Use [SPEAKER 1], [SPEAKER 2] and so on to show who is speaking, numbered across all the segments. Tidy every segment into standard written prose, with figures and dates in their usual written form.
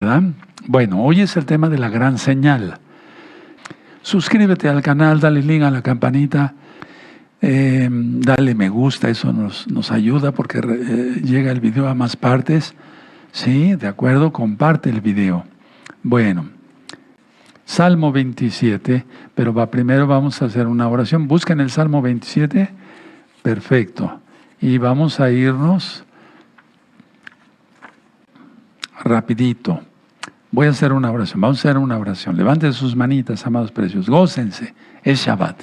[SPEAKER 1] ¿verdad? Bueno, hoy es el tema de la gran señal. Suscríbete al canal, dale link a la campanita, dale me gusta, eso nos ayuda porque llega el video a más partes. ¿Sí? ¿De acuerdo? Comparte el video. Bueno, Salmo 27, pero primero vamos a hacer una oración. Busquen el Salmo 27, perfecto. Y vamos a irnos rapidito. Voy a hacer una oración, vamos a hacer una oración. Levanten sus manitas, amados precios, gócense, es Shabbat.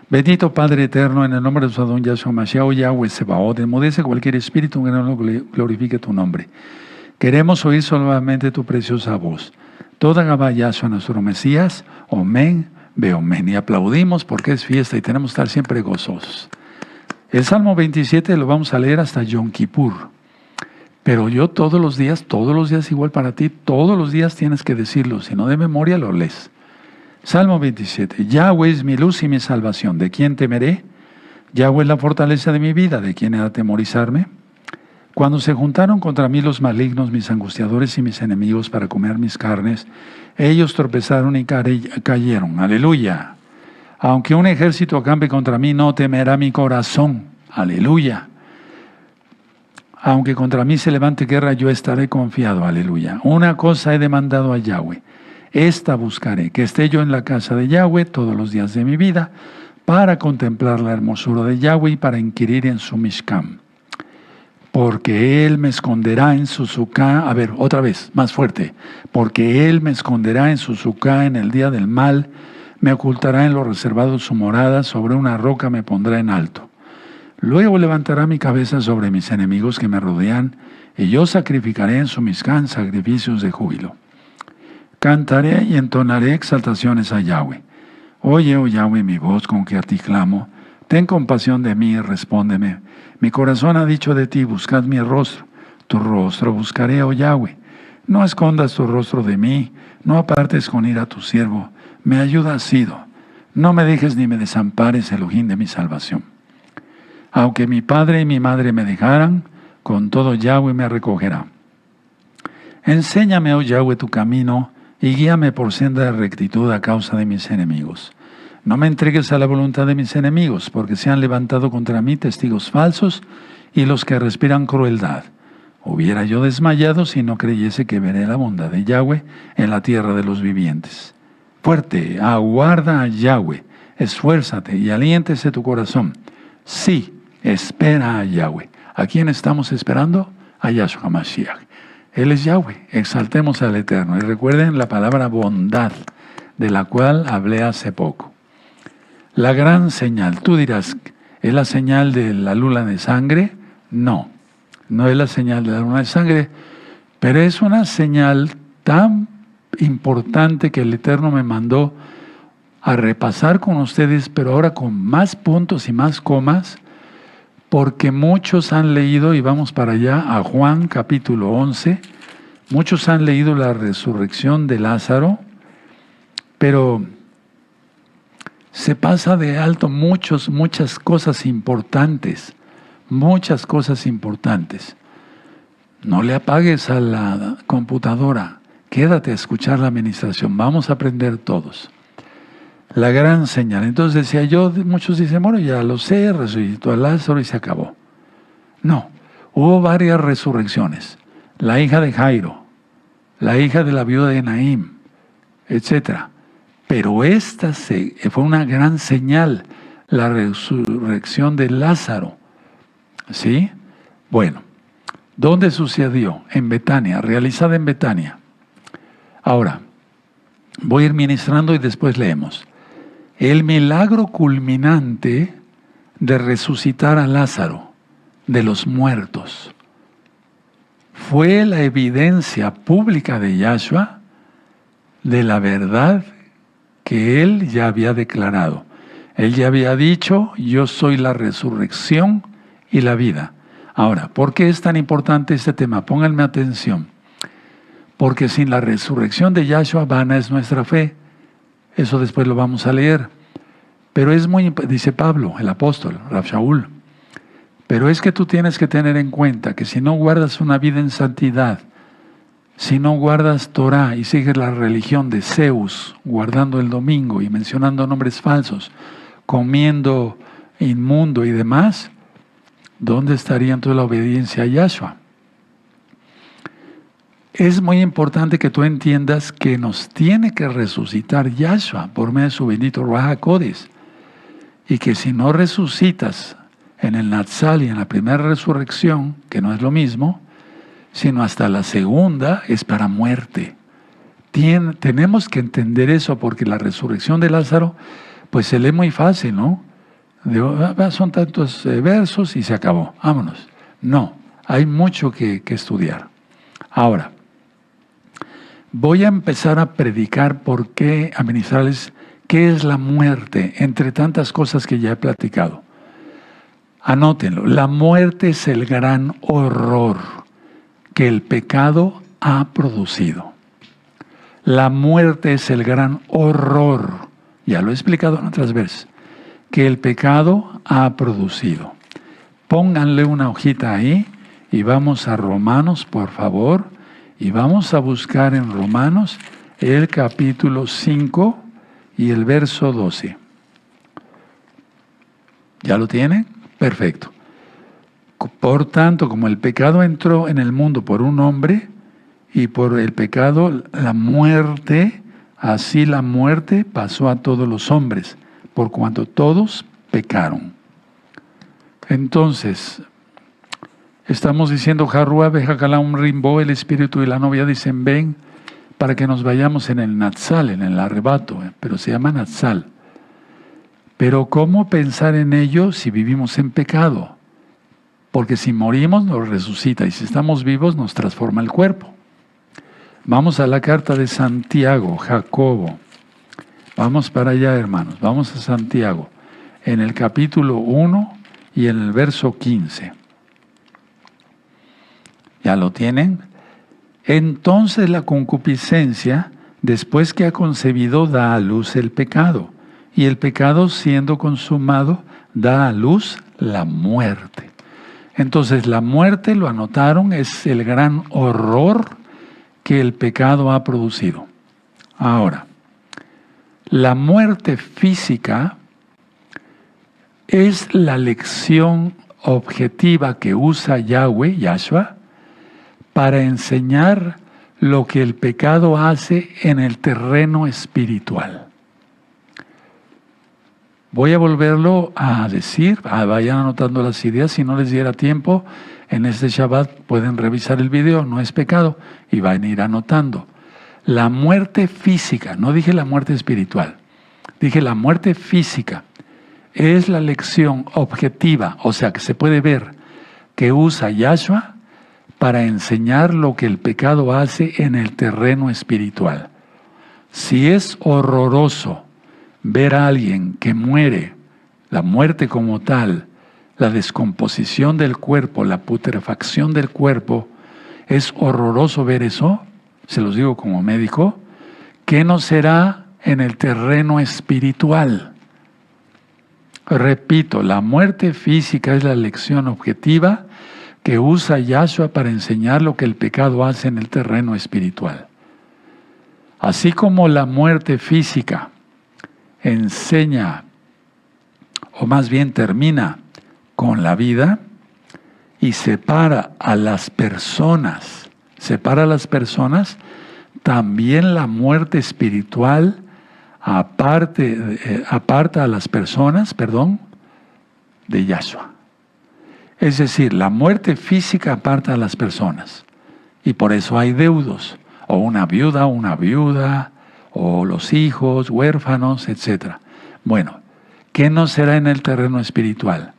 [SPEAKER 1] Bendito Padre eterno, en el nombre de su Adón Yahshua Mashiach, Yahweh Sebaot, enmudece cualquier espíritu que no glorifique tu nombre. Queremos oír solamente tu preciosa voz. Toda Gabá Yahshua nuestro Mesías, Omen, Beomen. Y aplaudimos porque es fiesta y tenemos que estar siempre gozosos. El Salmo 27 lo vamos a leer hasta Yom Kippur. Pero yo todos los días igual para ti, todos los días tienes que decirlo. Si no de memoria lo lees. Salmo 27. Yahweh es mi luz y mi salvación. ¿De quién temeré? Yahweh es la fortaleza de mi vida. ¿De quién he de atemorizarme? Cuando se juntaron contra mí los malignos, mis angustiadores y mis enemigos para comer mis carnes, ellos tropezaron y cayeron. Aleluya. Aunque un ejército acampe contra mí, no temerá mi corazón. Aleluya. Aunque contra mí se levante guerra, yo estaré confiado. Aleluya. Una cosa he demandado a Yahweh. Esta buscaré, que esté yo en la casa de Yahweh todos los días de mi vida, para contemplar la hermosura de Yahweh y para inquirir en su Mishkan. Porque Él me esconderá en su sucá, a ver, otra vez, más fuerte. Porque Él me esconderá en su sucá en el día del mal, me ocultará en lo reservado de su morada, sobre una roca me pondrá en alto. Luego levantará mi cabeza sobre mis enemigos que me rodean, y yo sacrificaré en su Mishkan sacrificios de júbilo. Cantaré y entonaré exaltaciones a Yahweh. Oye, oh Yahweh, mi voz con que a ti clamo. Ten compasión de mí y respóndeme. Mi corazón ha dicho de ti, buscad mi rostro. Tu rostro buscaré, oh Yahweh. No escondas tu rostro de mí, no apartes con ira a tu siervo. Mi ayuda has sido. No me dejes ni me desampares, Elohim de mi salvación. Aunque mi padre y mi madre me dejaran, con todo Yahweh me recogerá. Enséñame, oh Yahweh, tu camino, y guíame por senda de rectitud a causa de mis enemigos. No me entregues a la voluntad de mis enemigos, porque se han levantado contra mí testigos falsos y los que respiran crueldad. Hubiera yo desmayado si no creyese que veré la bondad de Yahweh en la tierra de los vivientes. Fuerte, aguarda a Yahweh, esfuérzate y aliéntese tu corazón. Sí, espera a Yahweh. ¿A quién estamos esperando? A Yahshua Mashiach. Él es Yahweh, exaltemos al Eterno. Y recuerden la palabra bondad, de la cual hablé hace poco. La gran señal, tú dirás, ¿es la señal de la luna de sangre? No, no es la señal de la luna de sangre, pero es una señal tan importante que el Eterno me mandó a repasar con ustedes, pero ahora con más puntos y más comas, porque muchos han leído, y vamos para allá, a Juan capítulo 11, muchos han leído la resurrección de Lázaro, pero se pasa de alto muchas cosas importantes, muchas cosas importantes. No le apagues a la computadora, quédate a escuchar la administración, vamos a aprender todos. La gran señal. Entonces decía yo, muchos dicen, bueno, ya lo sé, resucitó a Lázaro y se acabó. No, hubo varias resurrecciones. La hija de Jairo, la hija de la viuda de Naim, etc. Pero esta fue una gran señal, la resurrección de Lázaro. ¿Sí? Bueno, ¿dónde sucedió? En Betania, realizada en Betania. Ahora, voy a ir ministrando y después leemos. El milagro culminante de resucitar a Lázaro de los muertos fue la evidencia pública de Yahshua de la verdad que Él ya había declarado. Él ya había dicho, yo soy la resurrección y la vida. Ahora, ¿por qué es tan importante este tema? Pónganme atención. Porque sin la resurrección de Yahshua, vana es nuestra fe. Eso después lo vamos a leer. Pero es muy, dice Pablo, el apóstol, Rav Shaul. Pero es que tú tienes que tener en cuenta que si no guardas una vida en santidad, Si no guardas Torah y sigues la religión de Zeus, guardando el domingo y mencionando nombres falsos, comiendo inmundo y demás, ¿dónde estaría entonces la obediencia a Yahshua? Es muy importante que tú entiendas que nos tiene que resucitar Yahshua por medio de su bendito Ruach HaKodesh. Y que si no resucitas en el Natsal y en la primera resurrección, que no es lo mismo, sino hasta la segunda, es para muerte. Tenemos que entender eso, porque la resurrección de Lázaro, pues se lee muy fácil, ¿no? Son tantos versos y se acabó, vámonos. No, hay mucho que estudiar. Ahora, voy a empezar a predicar por qué, a ministrarles qué es la muerte, entre tantas cosas que ya he platicado. Anótenlo, la muerte es el gran horror que el pecado ha producido. La muerte es el gran horror, ya lo he explicado en otras veces, que el pecado ha producido. Pónganle una hojita ahí y vamos a Romanos, por favor, y vamos a buscar en Romanos el capítulo 5 y el verso 12. ¿Ya lo tienen? Perfecto. Por tanto, como el pecado entró en el mundo por un hombre, y por el pecado la muerte, así la muerte pasó a todos los hombres, por cuanto todos pecaron. Entonces, estamos diciendo, Jarrua, Bejakalam Rimbo, el espíritu y la novia dicen, ven, para que nos vayamos en el Natsal, en el arrebato, pero se llama Natsal. Pero ¿cómo pensar en ello si vivimos en pecado? Porque si morimos nos resucita y si estamos vivos nos transforma el cuerpo. Vamos a la carta de Santiago, Jacobo. Vamos para allá, hermanos. Vamos a Santiago, en el capítulo 1 y en el verso 15. ¿Ya lo tienen? Entonces la concupiscencia, después que ha concebido, da a luz el pecado. Y el pecado, siendo consumado, da a luz la muerte. Entonces la muerte, lo anotaron, es el gran horror que el pecado ha producido. Ahora, la muerte física es la lección objetiva que usa Yahweh, Yahshua, para enseñar lo que el pecado hace en el terreno espiritual. Voy a volverlo a decir, vayan anotando las ideas, si no les diera tiempo, en este Shabbat pueden revisar el video, no es pecado, y van a ir anotando. La muerte física, no dije la muerte espiritual, dije la muerte física, es la lección objetiva, o sea que se puede ver, que usa Yahshua para enseñar lo que el pecado hace en el terreno espiritual. Si es horroroso ver a alguien que muere, la muerte como tal, la descomposición del cuerpo, la putrefacción del cuerpo, es horroroso ver eso, se los digo como médico, ¿qué no será en el terreno espiritual? Repito, la muerte física es la lección objetiva que usa Yahshua para enseñar lo que el pecado hace en el terreno espiritual. Así como la muerte física enseña, o más bien termina con la vida y separa a las personas, también la muerte espiritual aparta a las personas, de Yahshua. Es decir, la muerte física aparta a las personas y por eso hay deudos, o una viuda, o los hijos, huérfanos, etc. Bueno, ¿qué no será en el terreno espiritual?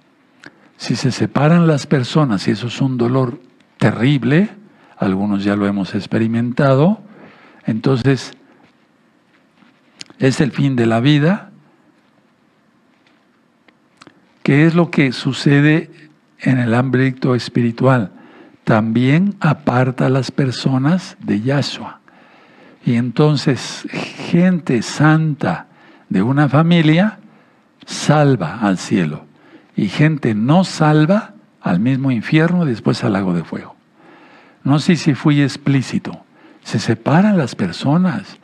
[SPEAKER 1] Si se separan las personas, y eso es un dolor terrible, algunos ya lo hemos experimentado, entonces es el fin de la vida. ¿Qué es lo que sucede en el ámbito espiritual? También aparta a las personas de Yahshua. Y entonces gente santa de una familia salva al cielo y gente no salva al mismo infierno y después al lago de fuego. No sé si fui explícito. Se separan las personas.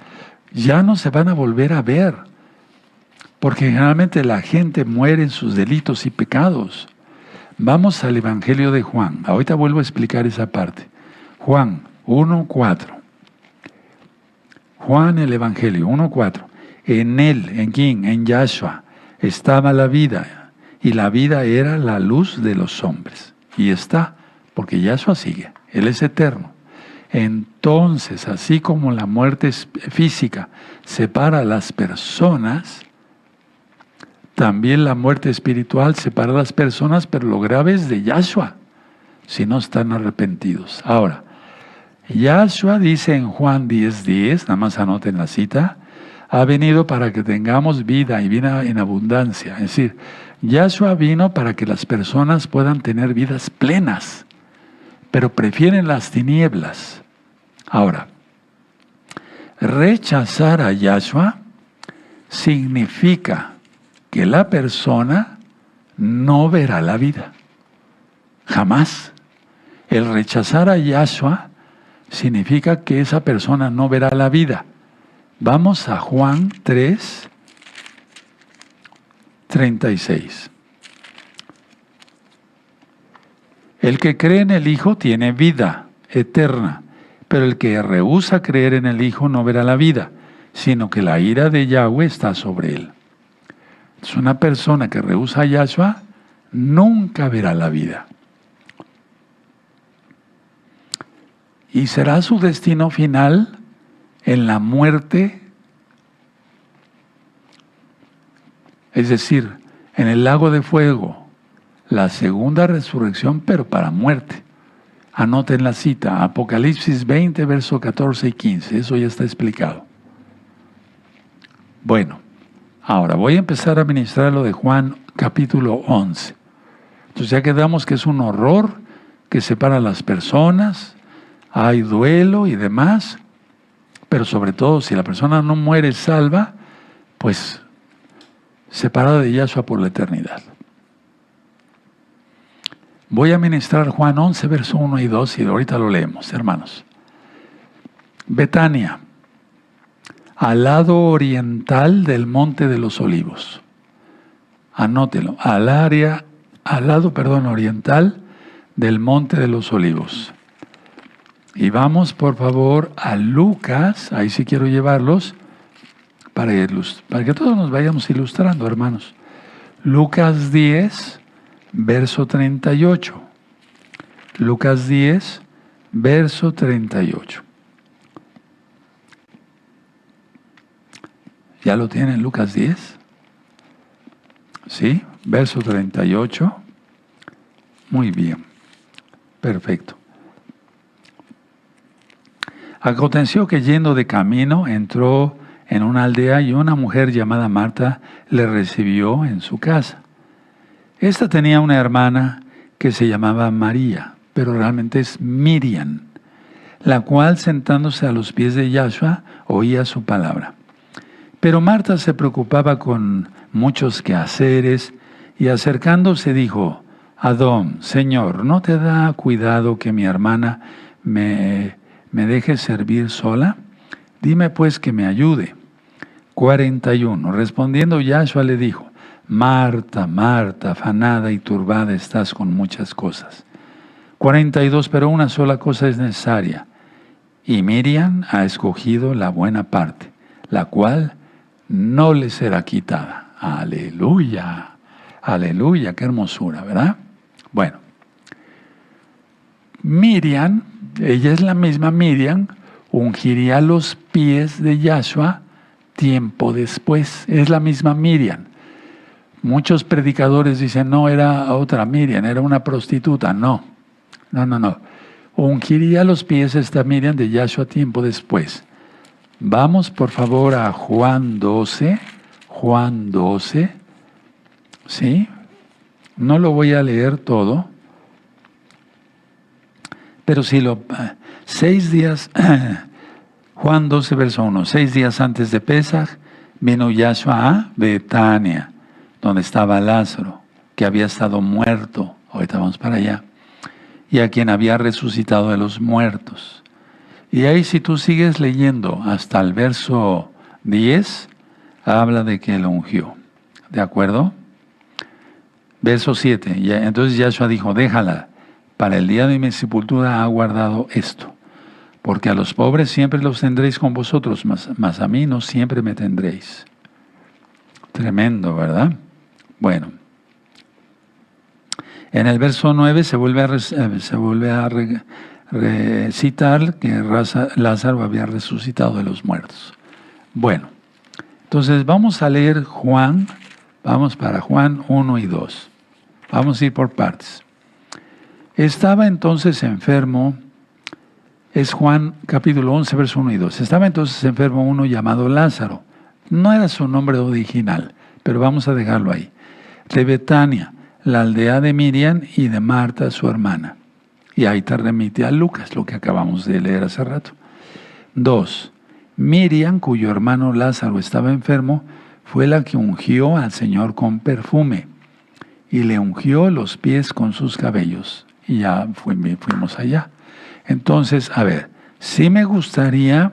[SPEAKER 1] Ya no se van a volver a ver. Porque generalmente la gente muere en sus delitos y pecados. Vamos al Evangelio de Juan. Ahorita vuelvo a explicar esa parte. Juan 1:4. Juan el Evangelio 1:4. En él, ¿en quién? En Yahshua estaba la vida. Y la vida era la luz de los hombres. Y está, porque Yahshua sigue. Él es eterno. Entonces, así como la muerte física separa a las personas, también la muerte espiritual separa a las personas, pero lo grave es de Yahshua, si no están arrepentidos. Ahora, Yahshua dice en Juan 10:10, nada más anoten la cita, ha venido para que tengamos vida y vida en abundancia. Es decir, Yahshua vino para que las personas puedan tener vidas plenas, pero prefieren las tinieblas. Ahora, rechazar a Yahshua significa que la persona no verá la vida. Jamás. El rechazar a Yahshua significa que esa persona no verá la vida. Vamos a Juan 3:36. El que cree en el Hijo tiene vida eterna, pero el que rehúsa creer en el Hijo no verá la vida, sino que la ira de Yahweh está sobre él. Es una persona que rehúsa a Yahshua, nunca verá la vida. Y será su destino final en la muerte, es decir, en el lago de fuego, la segunda resurrección, pero para muerte. Anoten la cita, Apocalipsis 20, versos 14 y 15, eso ya está explicado. Bueno, ahora voy a empezar a ministrar lo de Juan capítulo 11. Entonces ya quedamos que es un horror que separa a las personas, hay duelo y demás, pero sobre todo si la persona no muere salva, pues separada de Yahshua por la eternidad. Voy a ministrar Juan 11, verso 1 y 2 y ahorita lo leemos, hermanos. Betania, al lado oriental del Monte de los Olivos. Anótelo, al lado oriental del Monte de los Olivos. Y vamos por favor a Lucas, ahí sí quiero llevarlos, para que todos nos vayamos ilustrando, hermanos. Lucas 10, verso 38. Lucas 10, verso 38. ¿Ya lo tienen, Lucas 10? ¿Sí? Verso 38. Muy bien. Perfecto. Aconteció que yendo de camino entró en una aldea y una mujer llamada Marta le recibió en su casa. Esta tenía una hermana que se llamaba María, pero realmente es Miriam, la cual sentándose a los pies de Yahshua oía su palabra. Pero Marta se preocupaba con muchos quehaceres y acercándose dijo: Adón, Señor, ¿no te da cuidado que mi hermana me deje servir sola? Dime pues que me ayude. 41. Respondiendo Yahshua le dijo: Marta, Marta, afanada y turbada estás con muchas cosas. 42. Pero una sola cosa es necesaria, y Miriam ha escogido la buena parte, la cual no le será quitada. Aleluya, aleluya, qué hermosura, ¿verdad? Bueno, Miriam, ella es la misma Miriam, ungiría los pies de Yahshua tiempo después. Es la misma Miriam. Muchos predicadores dicen, no, era otra Miriam, era una prostituta. No. Ungiría los pies esta Miriam de Yahshua tiempo después. Vamos por favor a Juan 12. Juan 12. ¿Sí? No lo voy a leer todo. Pero si 6 días, Juan 12, verso 1, 6 días antes de Pesaj, vino Yahshua a Betania, donde estaba Lázaro, que había estado muerto. Ahorita vamos para allá. Y a quien había resucitado de los muertos. Y ahí si tú sigues leyendo hasta el verso 10, habla de que lo ungió. ¿De acuerdo? Verso 7. Entonces Yahshua dijo, déjala, para el día de mi sepultura ha guardado esto. Porque a los pobres siempre los tendréis con vosotros, mas a mí no siempre me tendréis. Tremendo, ¿verdad? Bueno. En el verso 9 se vuelve a recitar que Lázaro había resucitado de los muertos. Bueno, entonces vamos a leer Juan, vamos para Juan 1 y 2. Vamos a ir por partes. Estaba entonces enfermo, es Juan capítulo 11, verso 1 y 2. Estaba entonces enfermo uno llamado Lázaro. No era su nombre original, pero vamos a dejarlo ahí. De Betania, la aldea de Miriam y de Marta, su hermana. Y ahí te remite a Lucas, lo que acabamos de leer hace rato. 2. Miriam, cuyo hermano Lázaro estaba enfermo, fue la que ungió al Señor con perfume y le ungió los pies con sus cabellos. Y ya fuimos allá. Entonces, a ver, sí me gustaría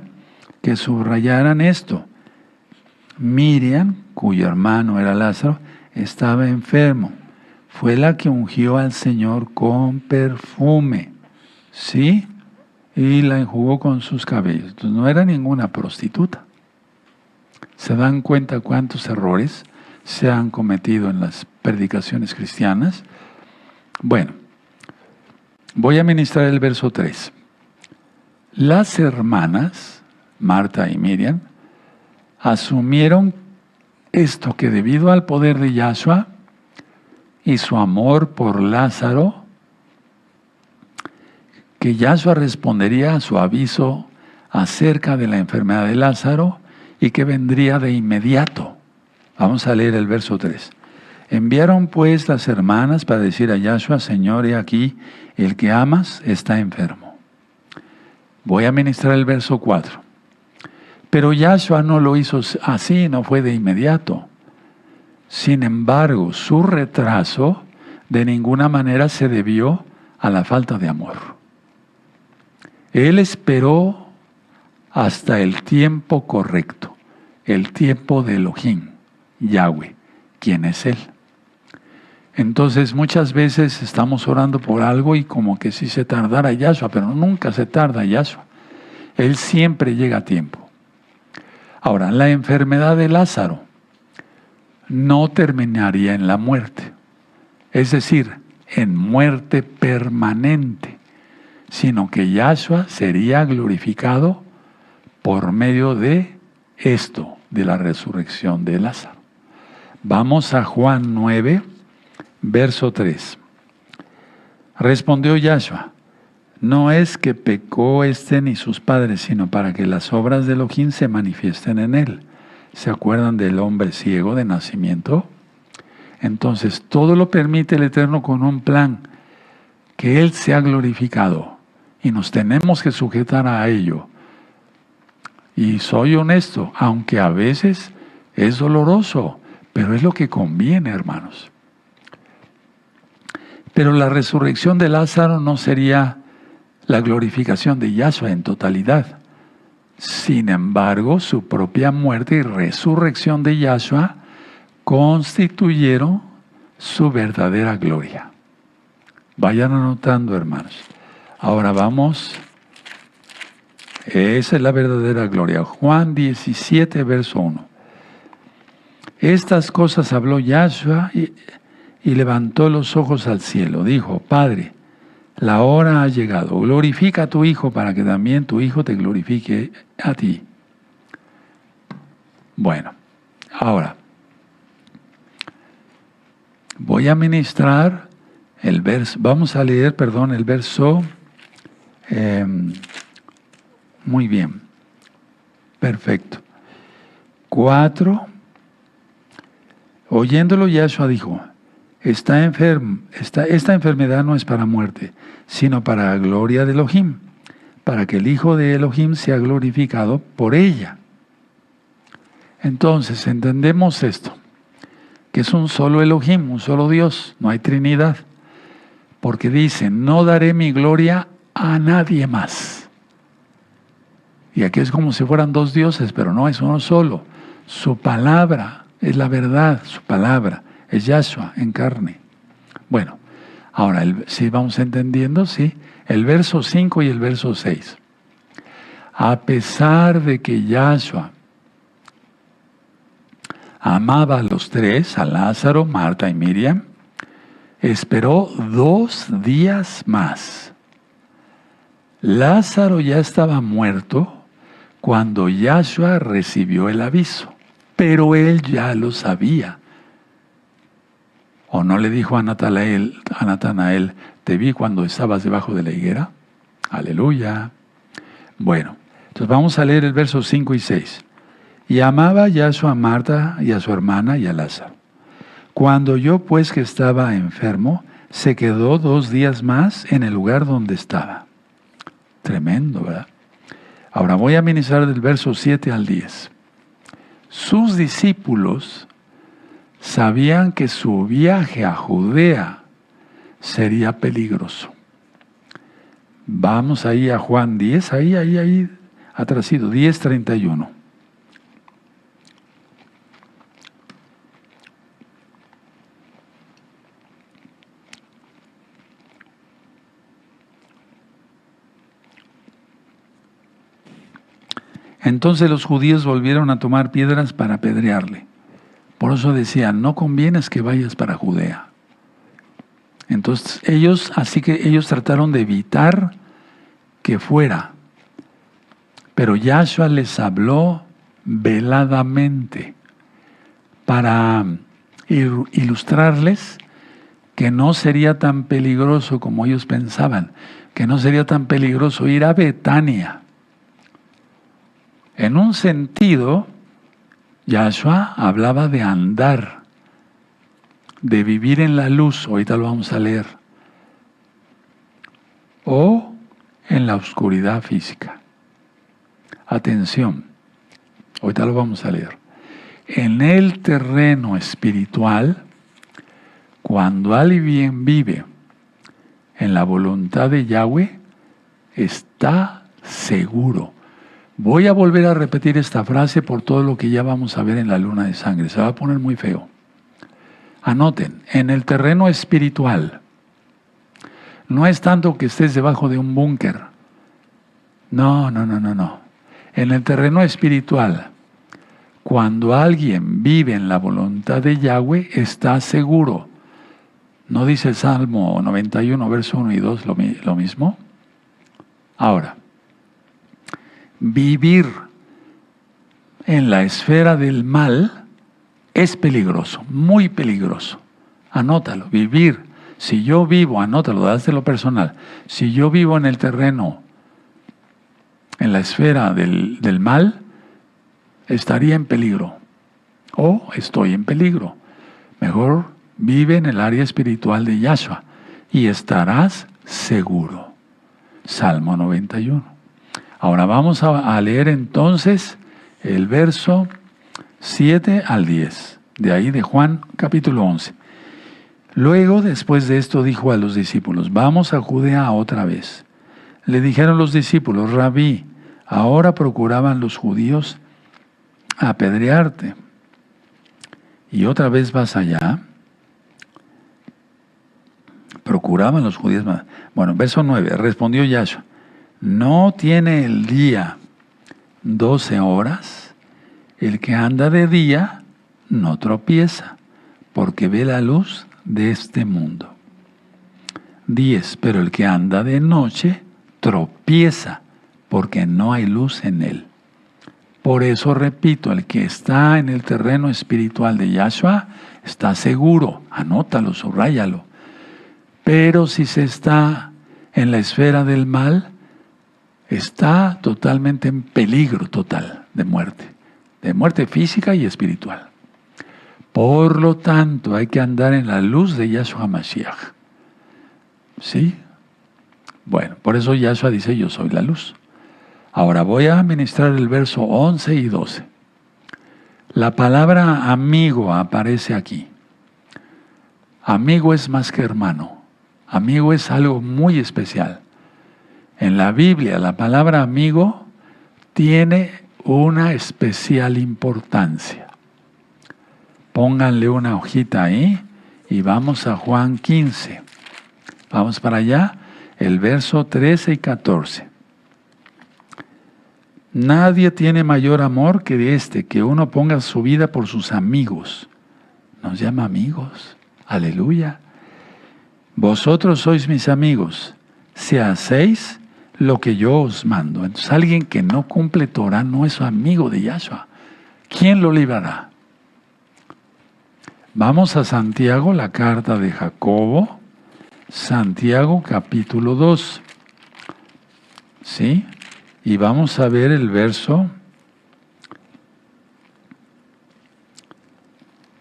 [SPEAKER 1] que subrayaran esto. Miriam, cuyo hermano era Lázaro, estaba enfermo. Fue la que ungió al Señor con perfume, ¿sí? Y la enjugó con sus cabellos. Entonces no era ninguna prostituta. ¿Se dan cuenta cuántos errores se han cometido en las predicaciones cristianas? Bueno, voy a ministrar el verso 3. Las hermanas, Marta y Miriam, asumieron esto, que debido al poder de Yahshua y su amor por Lázaro, que Yahshua respondería a su aviso acerca de la enfermedad de Lázaro y que vendría de inmediato. Vamos a leer el verso 3. Enviaron pues las hermanas para decir a Yahshua, Señor, he aquí, el que amas está enfermo. Voy a ministrar el verso 4. Pero Yahshua no lo hizo así, no fue de inmediato. Sin embargo, su retraso de ninguna manera se debió a la falta de amor. Él esperó hasta el tiempo correcto, el tiempo de Elohim, Yahweh, quien es Él. Entonces muchas veces estamos orando por algo y como que si se tardara Yahshua, pero nunca se tarda Yahshua. Él siempre llega a tiempo. Ahora, la enfermedad de Lázaro no terminaría en la muerte, es decir, en muerte permanente, sino que Yahshua sería glorificado por medio de esto, de la resurrección de Lázaro. Vamos a Juan 9, verso 3. Respondió Yahshua, no es que pecó ni sus padres, sino para que las obras de Elohim se manifiesten en él. ¿Se acuerdan del hombre ciego de nacimiento? Entonces, todo lo permite el Eterno con un plan, que Él sea glorificado. Y nos tenemos que sujetar a ello. Y soy honesto, aunque a veces es doloroso, pero es lo que conviene, hermanos. Pero la resurrección de Lázaro no sería la glorificación de Yahshua en totalidad. Sin embargo, su propia muerte y resurrección de Yahshua constituyeron su verdadera gloria. Vayan anotando, hermanos. Ahora vamos. Esa es la verdadera gloria. Juan 17, verso 1. Estas cosas habló Yahshua y levantó los ojos al cielo. Dijo, Padre, la hora ha llegado. Glorifica a tu Hijo para que también tu Hijo te glorifique a ti. Bueno, ahora voy a ministrar el verso. Vamos a leer, el verso. Muy bien. Perfecto. 4. Oyéndolo, Yahshua dijo, esta enfermedad no es para muerte, sino para la gloria de Elohim, para que el Hijo de Elohim sea glorificado por ella. Entonces, entendemos esto, que es un solo Elohim, un solo Dios, no hay Trinidad, porque dice, no daré mi gloria a nadie más. Y aquí es como si fueran dos dioses, pero no, es uno solo. Su palabra es la verdad, su palabra es Yahshua en carne. Bueno, ahora, si vamos entendiendo, sí, el verso 5 y el verso 6. A pesar de que Yahshua amaba a los tres, a Lázaro, Marta y Miriam, esperó 2 días más. Lázaro ya estaba muerto cuando Yahshua recibió el aviso, pero él ya lo sabía. ¿O no le dijo a Natanael, te vi cuando estabas debajo de la higuera? Aleluya. Bueno, entonces vamos a leer el verso 5 y 6. Y amaba Yahshua a Marta y a su hermana y a Lázaro. Cuando oyó pues que estaba enfermo, se quedó 2 días más en el lugar donde estaba. Tremendo, ¿verdad? Ahora voy a ministrar del verso 7 al 10. Sus discípulos sabían que su viaje a Judea sería peligroso. Vamos ahí a Juan 10, ahí, atrasito, 10:31. Entonces los judíos volvieron a tomar piedras para apedrearle. Por eso decían, no conviene que vayas para Judea. Entonces ellos trataron de evitar que fuera. Pero Yahshua les habló veladamente para ilustrarles que no sería tan peligroso como ellos pensaban, que no sería tan peligroso ir a Betania. En un sentido, Yahshua hablaba de andar, de vivir en la luz, ahorita lo vamos a leer, o en la oscuridad física. Atención, ahorita lo vamos a leer. En el terreno espiritual, cuando alguien vive en la voluntad de Yahweh, está seguro. Voy a volver a repetir esta frase por todo lo que ya vamos a ver en la luna de sangre. Se va a poner muy feo. Anoten, en el terreno espiritual, no es tanto que estés debajo de un búnker. No. En el terreno espiritual, cuando alguien vive en la voluntad de Yahweh, está seguro. ¿No dice el Salmo 91, verso 1 y 2 lo mismo? Ahora, vivir en la esfera del mal es peligroso, muy peligroso. Anótalo, vivir. Si yo vivo, anótalo, dáselo lo personal. Si yo vivo en el terreno, en la esfera del mal, estaría en peligro. O estoy en peligro. Mejor vive en el área espiritual de Yahshua y estarás seguro. Salmo 91. Ahora vamos a leer entonces el verso 7 al 10, de ahí de Juan capítulo 11. Luego, después de esto, dijo a los discípulos, vamos a Judea otra vez. Le dijeron los discípulos, Rabí, ahora procuraban los judíos apedrearte. ¿Y otra vez vas allá? Procuraban los judíos. Bueno, verso 9, respondió Yahshua. ¿No tiene el día 12 horas? El que anda de día no tropieza, porque ve la luz de este mundo. 10. Pero el que anda de noche tropieza, porque no hay luz en él. Por eso repito, el que está en el terreno espiritual de Yahshua está seguro. Anótalo, subráyalo. Pero si se está en la esfera del mal, está totalmente en peligro total de muerte física y espiritual. Por lo tanto, hay que andar en la luz de Yahshua Mashiach. ¿Sí? Bueno, por eso Yahshua dice, yo soy la luz. Ahora voy a ministrar el verso 11 y 12. La palabra amigo aparece aquí. Amigo es más que hermano. Amigo es algo muy especial. En la Biblia, la palabra amigo tiene una especial importancia. Pónganle una hojita ahí y vamos a Juan 15. Vamos para allá, el verso 13 y 14. Nadie tiene mayor amor que este, que uno ponga su vida por sus amigos. Nos llama amigos. Aleluya. Vosotros sois mis amigos, si hacéis lo que yo os mando. Entonces alguien que no cumple Torah no es amigo de Yahshua. ¿Quién lo librará? Vamos a Santiago, la carta de Jacobo. Santiago capítulo 2. ¿Sí? Y vamos a ver el verso.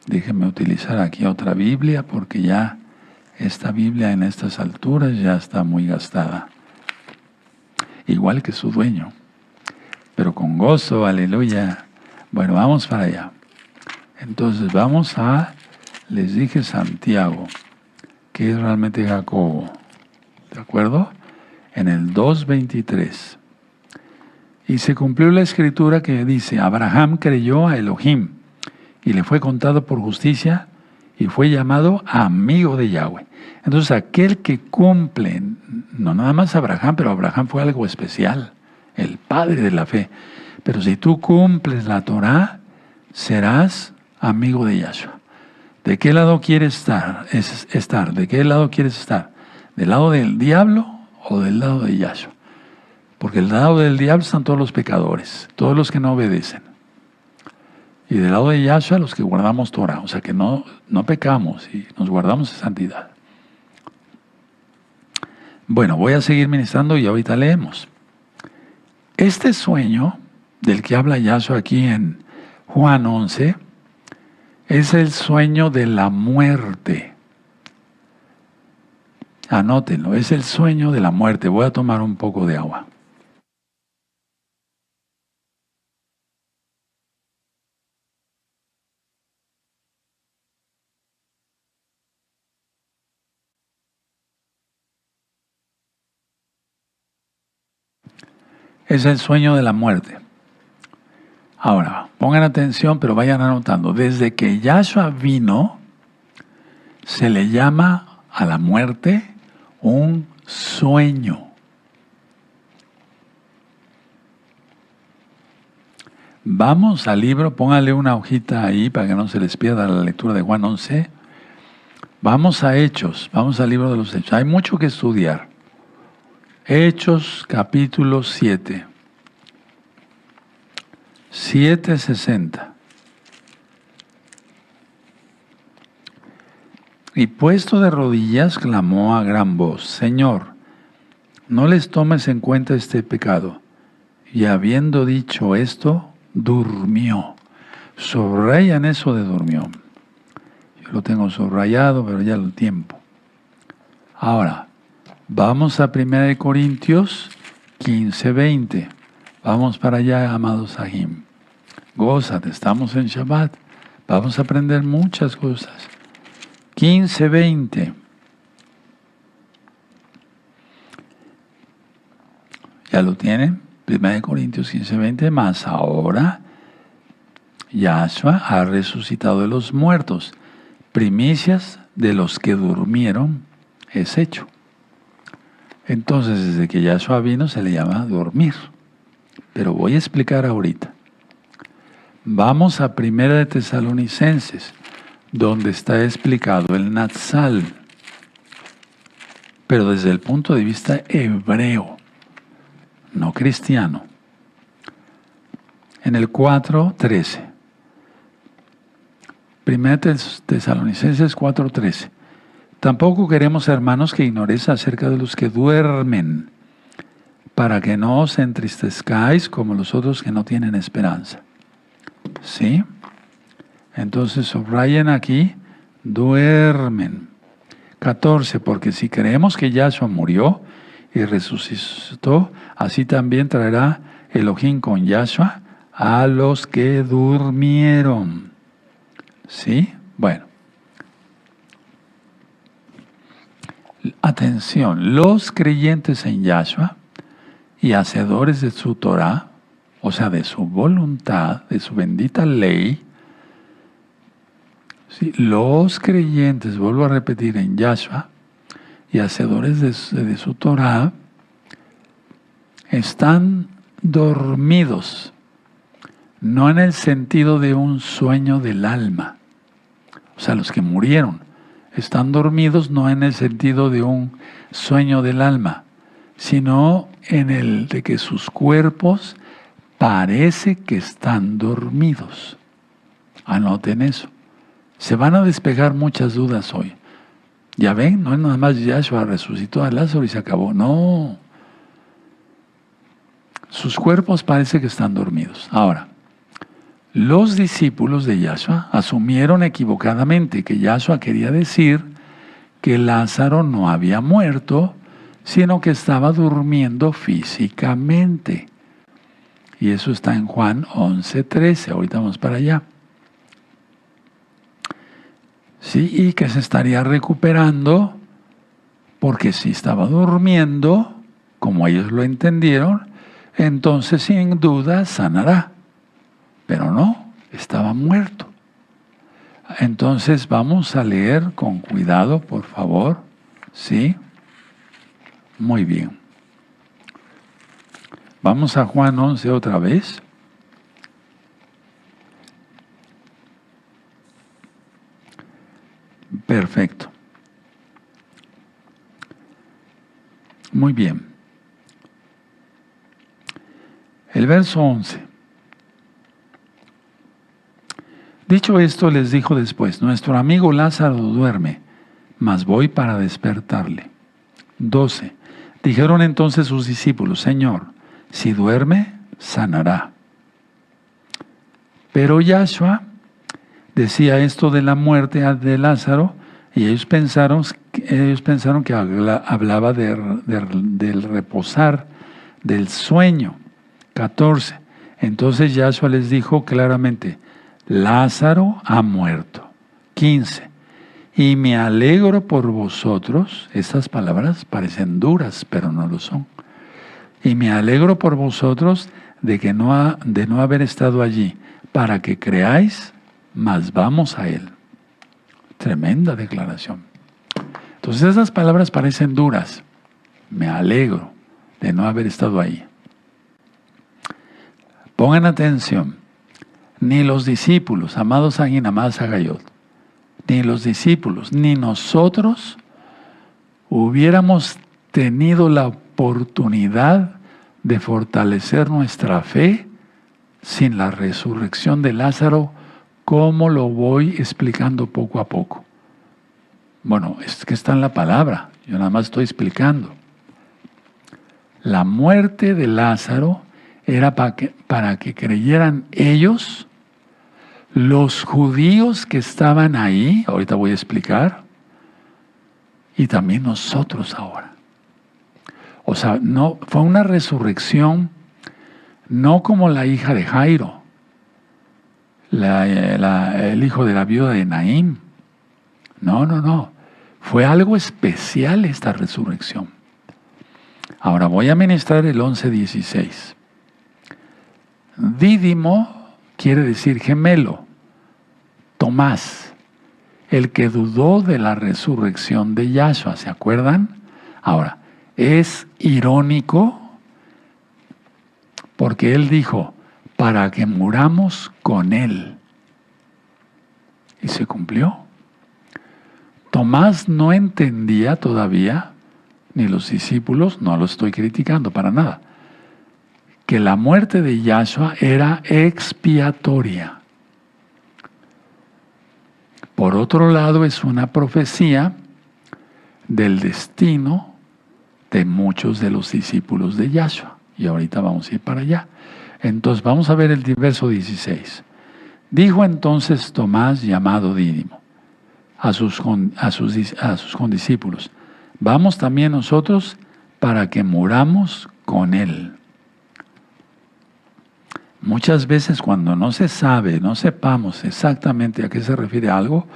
[SPEAKER 1] Déjenme utilizar aquí otra Biblia porque ya esta Biblia en estas alturas ya está muy gastada. Igual que su dueño. Pero con gozo, aleluya. Bueno, vamos para allá. Entonces vamos a, les dije Santiago, que es realmente Jacobo. ¿De acuerdo? En el 2:23. Y se cumplió la escritura que dice, Abraham creyó a Elohim y le fue contado por justicia y fue llamado amigo de Yahweh. Entonces aquel que cumple, no nada más Abraham, pero Abraham fue algo especial, el padre de la fe. Pero si tú cumples la Torah, serás amigo de Yahshua. ¿De qué lado quieres estar? ¿De qué lado quieres estar? ¿Del lado del diablo o del lado de Yahshua? Porque del lado del diablo están todos los pecadores, todos los que no obedecen. Y del lado de Yahshua, los que guardamos Torah, o sea que no pecamos y nos guardamos de santidad. Bueno, voy a seguir ministrando y ahorita leemos. Este sueño del que habla Yahshua aquí en Juan 11 es el sueño de la muerte. Anótenlo, es el sueño de la muerte. Voy a tomar un poco de agua. Es el sueño de la muerte. Ahora, pongan atención, pero vayan anotando. Desde que Yahshua vino, se le llama a la muerte un sueño. Vamos al libro, póngale una hojita ahí para que no se les pierda la lectura de Juan 11. Vamos a Hechos, vamos al libro de los Hechos. Hay mucho que estudiar. Hechos capítulo 7. 7:60. Y puesto de rodillas clamó a gran voz, Señor, no les tomes en cuenta este pecado. Y habiendo dicho esto, durmió. Subrayan eso de durmió. Yo lo tengo subrayado, pero ya lo tiempo. Ahora, vamos a 1 Corintios 15:20. Vamos para allá, amados Sahim. Gózate, estamos en Shabbat. Vamos a aprender muchas cosas. 15:20. ¿Ya lo tienen? 1 Corintios 15:20. Más ahora, Yahshua ha resucitado de los muertos. Primicias de los que durmieron es hecho. Entonces, desde que Yahshua vino, se le llama dormir. Pero voy a explicar ahorita. Vamos a 1 de Tesalonicenses, donde está explicado el Natsal, pero desde el punto de vista hebreo, no cristiano. En el 4:13. 1 Tesalonicenses 4:13. Tampoco queremos, hermanos, que ignoréis acerca de los que duermen, para que no os entristezcáis como los otros que no tienen esperanza. ¿Sí? Entonces subrayen aquí, duermen. 14, porque si creemos que Yahshua murió y resucitó, así también traerá Elohim con Yahshua a los que durmieron. ¿Sí? Bueno. Atención, los creyentes en Yahshua y hacedores de su Torah, o sea, de su voluntad, de su bendita ley, ¿sí? Los creyentes, vuelvo a repetir, en Yahshua y hacedores de su Torah, están dormidos, no en el sentido de un sueño del alma. O sea, los que murieron están dormidos no en el sentido de un sueño del alma, sino en el de que sus cuerpos parece que están dormidos. Anoten eso. Se van a despejar muchas dudas hoy. Ya ven, no es nada más Yahshua resucitó a Lázaro y se acabó. No. Sus cuerpos parece que están dormidos. Ahora, los discípulos de Yahshua asumieron equivocadamente que Yahshua quería decir que Lázaro no había muerto, sino que estaba durmiendo físicamente. Y eso está en Juan 11:13. Ahorita vamos para allá. Sí, y que se estaría recuperando porque si estaba durmiendo, como ellos lo entendieron, entonces sin duda sanará. Pero no, estaba muerto. Entonces vamos a leer con cuidado, por favor. ¿Sí? Muy bien. Vamos a Juan 11 otra vez. Perfecto. Muy bien. El verso 11. Dicho esto, les dijo después: nuestro amigo Lázaro duerme, mas voy para despertarle. 12. Dijeron entonces sus discípulos: Señor, si duerme, sanará. Pero Yahshua decía esto de la muerte de Lázaro, y ellos pensaron que hablaba del reposar, del sueño. 14. Entonces Yahshua les dijo claramente: Lázaro ha muerto. 15. Y me alegro por vosotros. Estas palabras parecen duras, pero no lo son. Y me alegro por vosotros de no haber estado allí, para que creáis, mas vamos a él. Tremenda declaración. Entonces esas palabras parecen duras. Me alegro de no haber estado ahí. Pongan atención. Ni los discípulos, amados Agin, amadas Agayot, ni los discípulos, ni nosotros hubiéramos tenido la oportunidad de fortalecer nuestra fe sin la resurrección de Lázaro, como lo voy explicando poco a poco. Bueno, es que está en la palabra, yo nada más estoy explicando. La muerte de Lázaro era para que creyeran ellos, los judíos que estaban ahí, ahorita voy a explicar, y también nosotros ahora. O sea, no, fue una resurrección no como la hija de Jairo, el hijo de la viuda de Naín. No. Fue algo especial esta resurrección. Ahora voy a ministrar el 11:16. Dídimo quiere decir gemelo. Tomás, el que dudó de la resurrección de Yahshua, ¿se acuerdan? Ahora, es irónico porque él dijo: para que muramos con él. Y se cumplió. Tomás no entendía todavía, ni los discípulos, no lo estoy criticando para nada, que la muerte de Yahshua era expiatoria. Por otro lado, es una profecía del destino de muchos de los discípulos de Yahshua. Y ahorita vamos a ir para allá. Entonces, vamos a ver el verso 16. Dijo entonces Tomás, llamado Dídimo, a sus condiscípulos: vamos también nosotros para que muramos con él. Muchas veces cuando no se sabe, no sepamos exactamente a qué se refiere algo,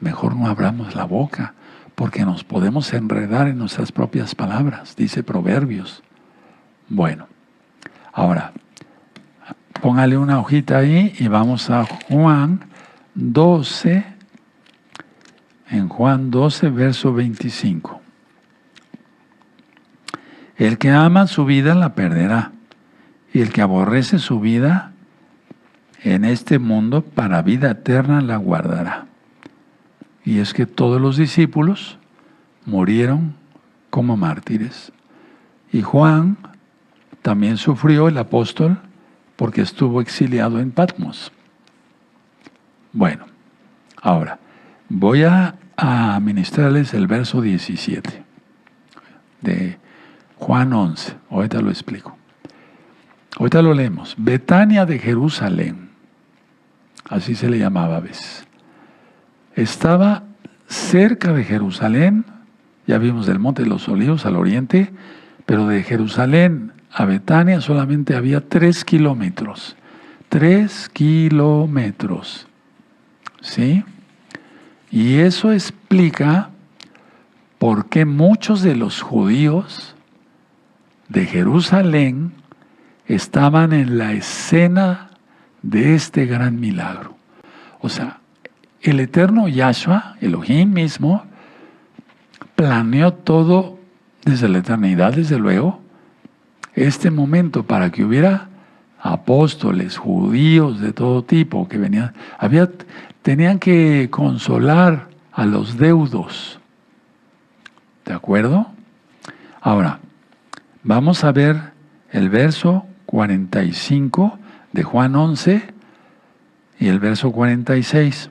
[SPEAKER 1] mejor no abramos la boca, porque nos podemos enredar en nuestras propias palabras, dice Proverbios. Bueno, ahora, Póngale una hojita ahí y vamos a Juan 12, en Juan 12, verso 25. El que ama su vida la perderá, y el que aborrece su vida en este mundo para vida eterna la guardará. Y es que todos los discípulos murieron como mártires. Y Juan también sufrió, el apóstol, porque estuvo exiliado en Patmos. Bueno, ahora voy a ministrarles el verso 17 de Juan 11. Ahorita lo explico. Ahorita lo leemos. Betania de Jerusalén, así se le llamaba a veces. Estaba cerca de Jerusalén, ya vimos del Monte de los Olivos al oriente, pero de Jerusalén a Betania solamente había 3 kilómetros. 3 kilómetros. ¿Sí? Y eso explica por qué muchos de los judíos de Jerusalén estaban en la escena de este gran milagro. O sea, el eterno Yahshua, Elohim mismo, planeó todo desde la eternidad, desde luego, este momento para que hubiera apóstoles, judíos de todo tipo que venían, tenían que consolar a los deudos. ¿De acuerdo? Ahora, vamos a ver el verso 45 de Juan 11 y el verso 46.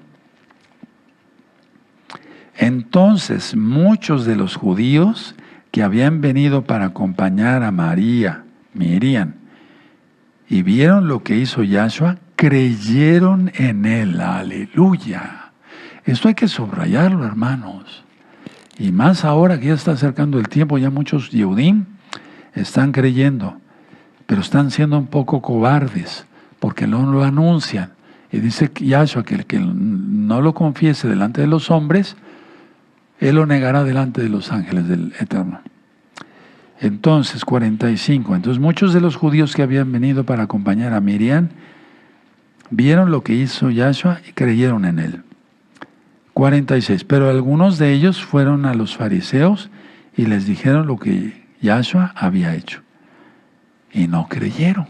[SPEAKER 1] Entonces muchos de los judíos que habían venido para acompañar a María, Miriam, y vieron lo que hizo Yahshua, creyeron en él. Aleluya. Esto hay que subrayarlo, hermanos. Y más ahora que ya está acercando el tiempo, ya muchos Yehudim están creyendo, pero están siendo un poco cobardes porque no lo anuncian. Y dice Yahshua que el que no lo confiese delante de los hombres, él lo negará delante de los ángeles del Eterno. Entonces, 45. Entonces muchos de los judíos que habían venido para acompañar a Miriam vieron lo que hizo Yahshua y creyeron en él. 46. Pero algunos de ellos fueron a los fariseos y les dijeron lo que Yahshua había hecho. Y no creyeron.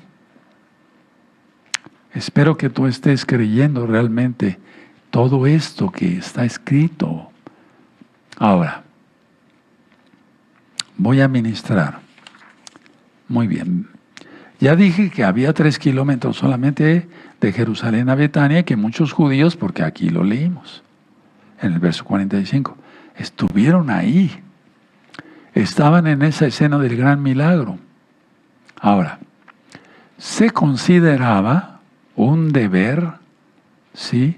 [SPEAKER 1] Espero que tú estés creyendo realmente todo esto que está escrito. Ahora, voy a ministrar. Muy bien. Ya dije que había 3 kilómetros solamente de Jerusalén a Betania y que muchos judíos, porque aquí lo leímos, en el verso 45, estuvieron ahí. Estaban en esa escena del gran milagro. Ahora, se consideraba un deber, ¿sí?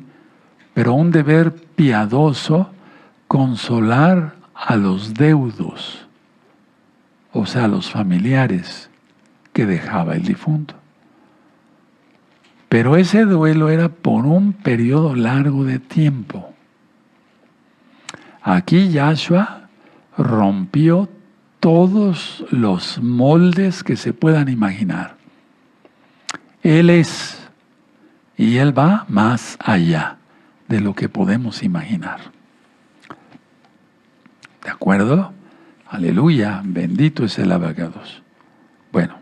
[SPEAKER 1] Pero un deber piadoso, consolar a los deudos, o sea, a los familiares que dejaba el difunto. Pero ese duelo era por un periodo largo de tiempo. Aquí Yahshua rompió todos los moldes que se puedan imaginar. Él es, y Él va más allá de lo que podemos imaginar. ¿De acuerdo? Aleluya, bendito es el abacados. Bueno,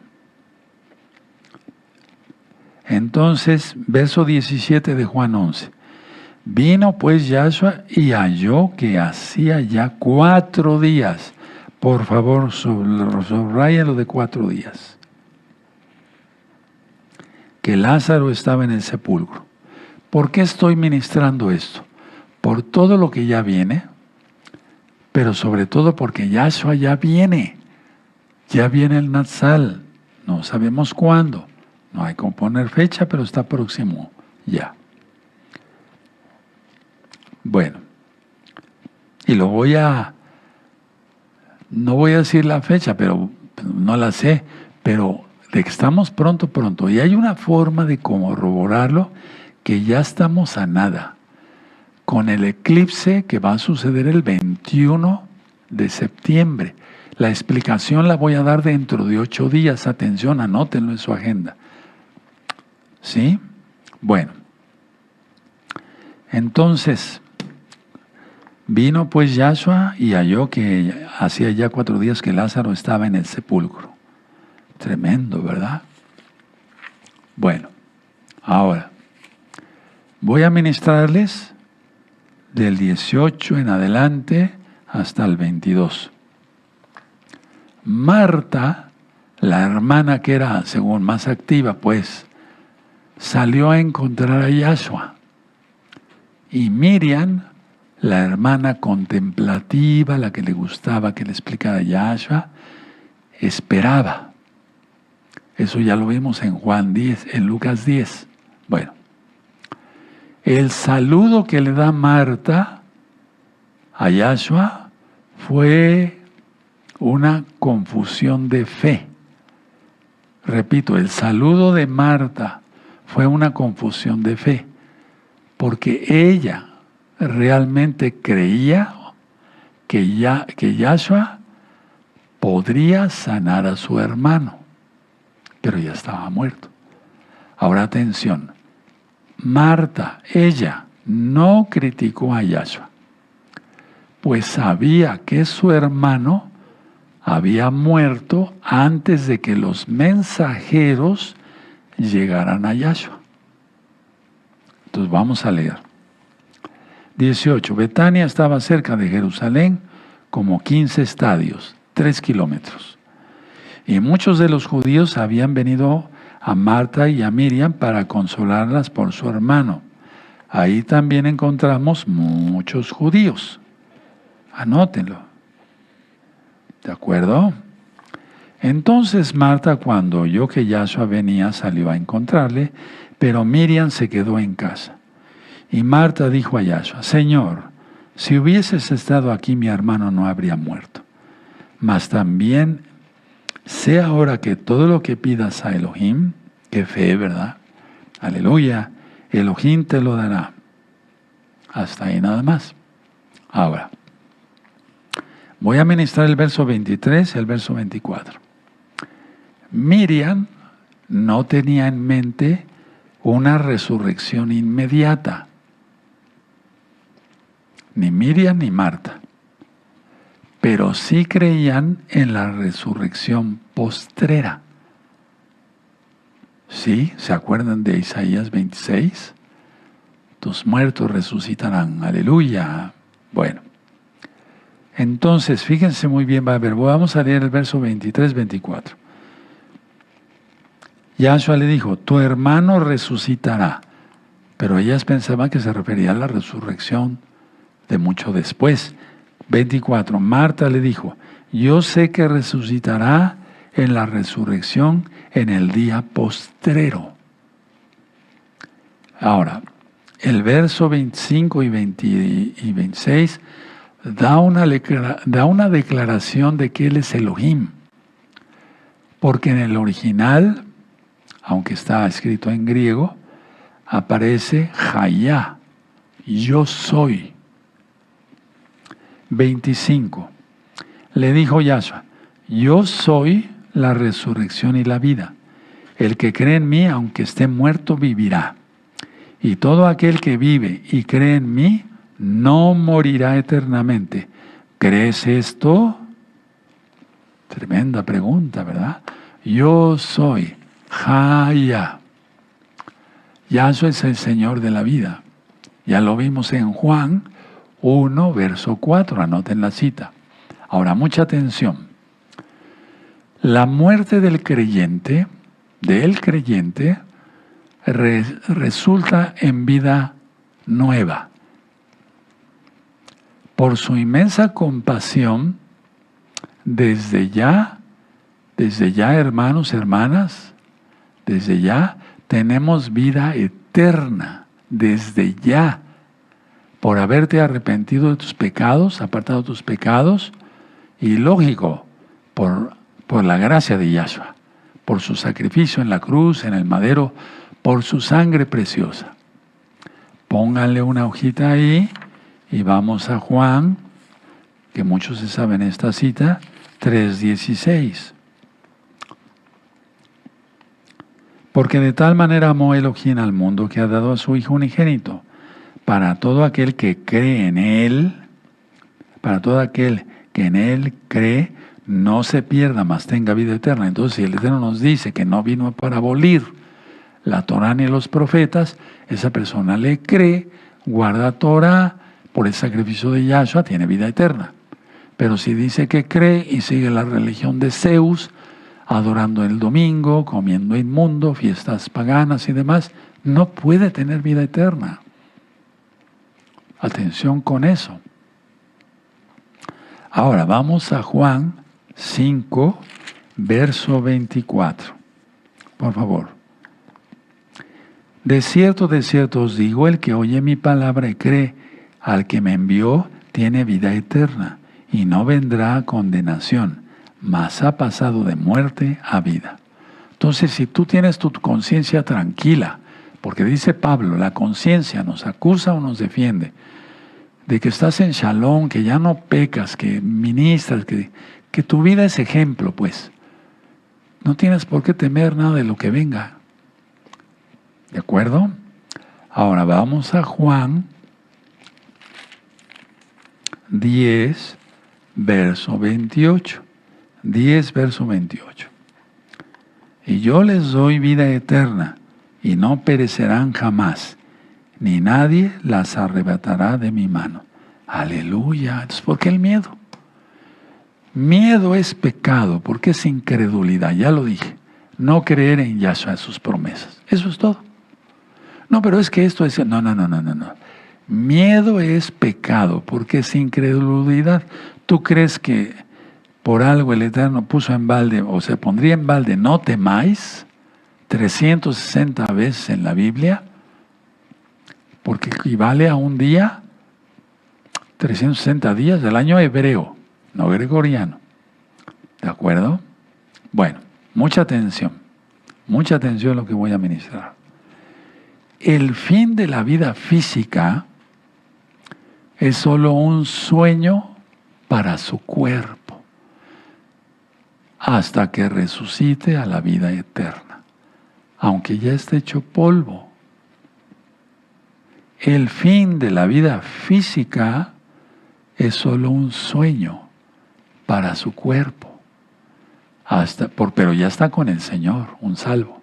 [SPEAKER 1] entonces, verso 17 de Juan 11. Vino pues Yahshua y halló que hacía ya 4 días. Por favor, subrayalo de 4 días. Que Lázaro estaba en el sepulcro. ¿Por qué estoy ministrando esto? Por todo lo que ya viene, pero sobre todo porque Yahshua ya viene. Ya viene el Natsal. No sabemos cuándo. No hay que poner fecha, pero está próximo ya. Bueno, y no voy a decir la fecha, pero no la sé, pero de que estamos pronto, y hay una forma de corroborarlo, que ya estamos a nada, con el eclipse que va a suceder el 21 de septiembre. La explicación la voy a dar dentro de 8 días, atención, anótenlo en su agenda. ¿Sí? Bueno, entonces vino pues Yahshua y halló que hacía ya 4 días que Lázaro estaba en el sepulcro. Tremendo, ¿verdad? Bueno, ahora voy a ministrarles del 18 en adelante hasta el 22. Marta, la hermana que era, según más activa, pues, salió a encontrar a Yahshua. Y Miriam, la hermana contemplativa, la que le gustaba que le explicara a Yahshua, esperaba. Eso ya lo vimos en Juan 10, en Lucas 10. Bueno, el saludo que le da Marta a Yahshua fue una confusión de fe. Repito, el saludo de Marta fue una confusión de fe, porque ella realmente creía que Yahshua podría sanar a su hermano, pero ya estaba muerto. Ahora atención, Marta, ella no criticó a Yahshua, pues sabía que su hermano había muerto antes de que los mensajeros llegaran a Yahshua. Entonces vamos a leer. 18. Betania estaba cerca de Jerusalén, como 15 estadios, 3 kilómetros. Y muchos de los judíos habían venido a Marta y a Miriam para consolarlas por su hermano. Ahí también encontramos muchos judíos. Anótenlo. ¿De acuerdo? Entonces Marta, cuando oyó que Yahshua venía, salió a encontrarle, pero Miriam se quedó en casa. Y Marta dijo a Yahshua: Señor, si hubieses estado aquí, mi hermano no habría muerto. Mas también sé ahora que todo lo que pidas a Elohim, qué fe, ¿verdad? Aleluya, Elohim te lo dará. Hasta ahí nada más. Ahora, voy a ministrar el verso 23 y el verso 24. Miriam no tenía en mente una resurrección inmediata. Ni Miriam ni Marta. Pero sí creían en la resurrección postrera. ¿Sí? ¿Se acuerdan de Isaías 26? Tus muertos resucitarán. Aleluya. Bueno. Entonces, fíjense muy bien, vamos a leer el verso 23-24. Yahshua le dijo: tu hermano resucitará. Pero ellas pensaban que se refería a la resurrección de mucho después. 24. Marta le dijo: yo sé que resucitará en la resurrección en el día postrero. Ahora, el verso 25 y 26 da una declaración de que Él es Elohim. Porque en el original, aunque está escrito en griego, aparece Hayá, yo soy. 25. Le dijo Yahshua: yo soy la resurrección y la vida. El que cree en mí, aunque esté muerto, vivirá. Y todo aquel que vive y cree en mí, no morirá eternamente. ¿Crees esto? Tremenda pregunta, ¿verdad? Yo soy Hayá. Yahshua es el Señor de la vida. Ya lo vimos en Juan 1, verso 4. Anoten la cita. Ahora, mucha atención. La muerte del creyente, resulta en vida nueva. Por su inmensa compasión, desde ya, hermanos, hermanas, desde ya tenemos vida eterna, desde ya, por haberte arrepentido de tus pecados, apartado tus pecados, y lógico, por la gracia de Yahshua, por su sacrificio en la cruz, en el madero, por su sangre preciosa. Pónganle una hojita ahí y vamos a Juan, que muchos se saben esta cita, 3:16. Porque de tal manera amó Elohim al mundo que ha dado a su Hijo unigénito, para todo aquel que cree en Él, para todo aquel que en Él cree, no se pierda, mas tenga vida eterna. Entonces, si el Eterno nos dice que no vino para abolir la Torá ni los profetas, esa persona le cree, guarda Torá, por el sacrificio de Yahshua tiene vida eterna. Pero si dice que cree y sigue la religión de Zeus, adorando el domingo, comiendo inmundo, fiestas paganas y demás, no puede tener vida eterna. Atención con eso. Ahora vamos a Juan 5, verso 24. Por favor. De cierto os digo, el que oye mi palabra y cree al que me envió, tiene vida eterna, y no vendrá a condenación, mas ha pasado de muerte a vida. Entonces, si tú tienes tu conciencia tranquila, porque dice Pablo, la conciencia nos acusa o nos defiende, de que estás en shalom, que ya no pecas, que ministras, que tu vida es ejemplo, pues. No tienes por qué temer nada de lo que venga. ¿De acuerdo? Ahora vamos a Juan 10, verso 28. 10, verso 28. Y yo les doy vida eterna, y no perecerán jamás, ni nadie las arrebatará de mi mano. Aleluya. Entonces, ¿por qué el miedo? Miedo es pecado, porque es incredulidad, ya lo dije. No creer en Yahshua, sus promesas. Eso es todo. No, pero es que esto es... No. Miedo es pecado, porque es incredulidad. ¿Tú crees que por algo el Eterno puso en balde, o se pondría en balde, no temáis, 360 veces en la Biblia? Porque equivale a un día, 360 días del año hebreo, no gregoriano. ¿De acuerdo? Bueno, mucha atención a lo que voy a ministrar. El fin de la vida física es solo un sueño para su cuerpo, hasta que resucite a la vida eterna, aunque ya esté hecho polvo. El fin de la vida física es solo un sueño para su cuerpo, pero ya está con el Señor, un salvo,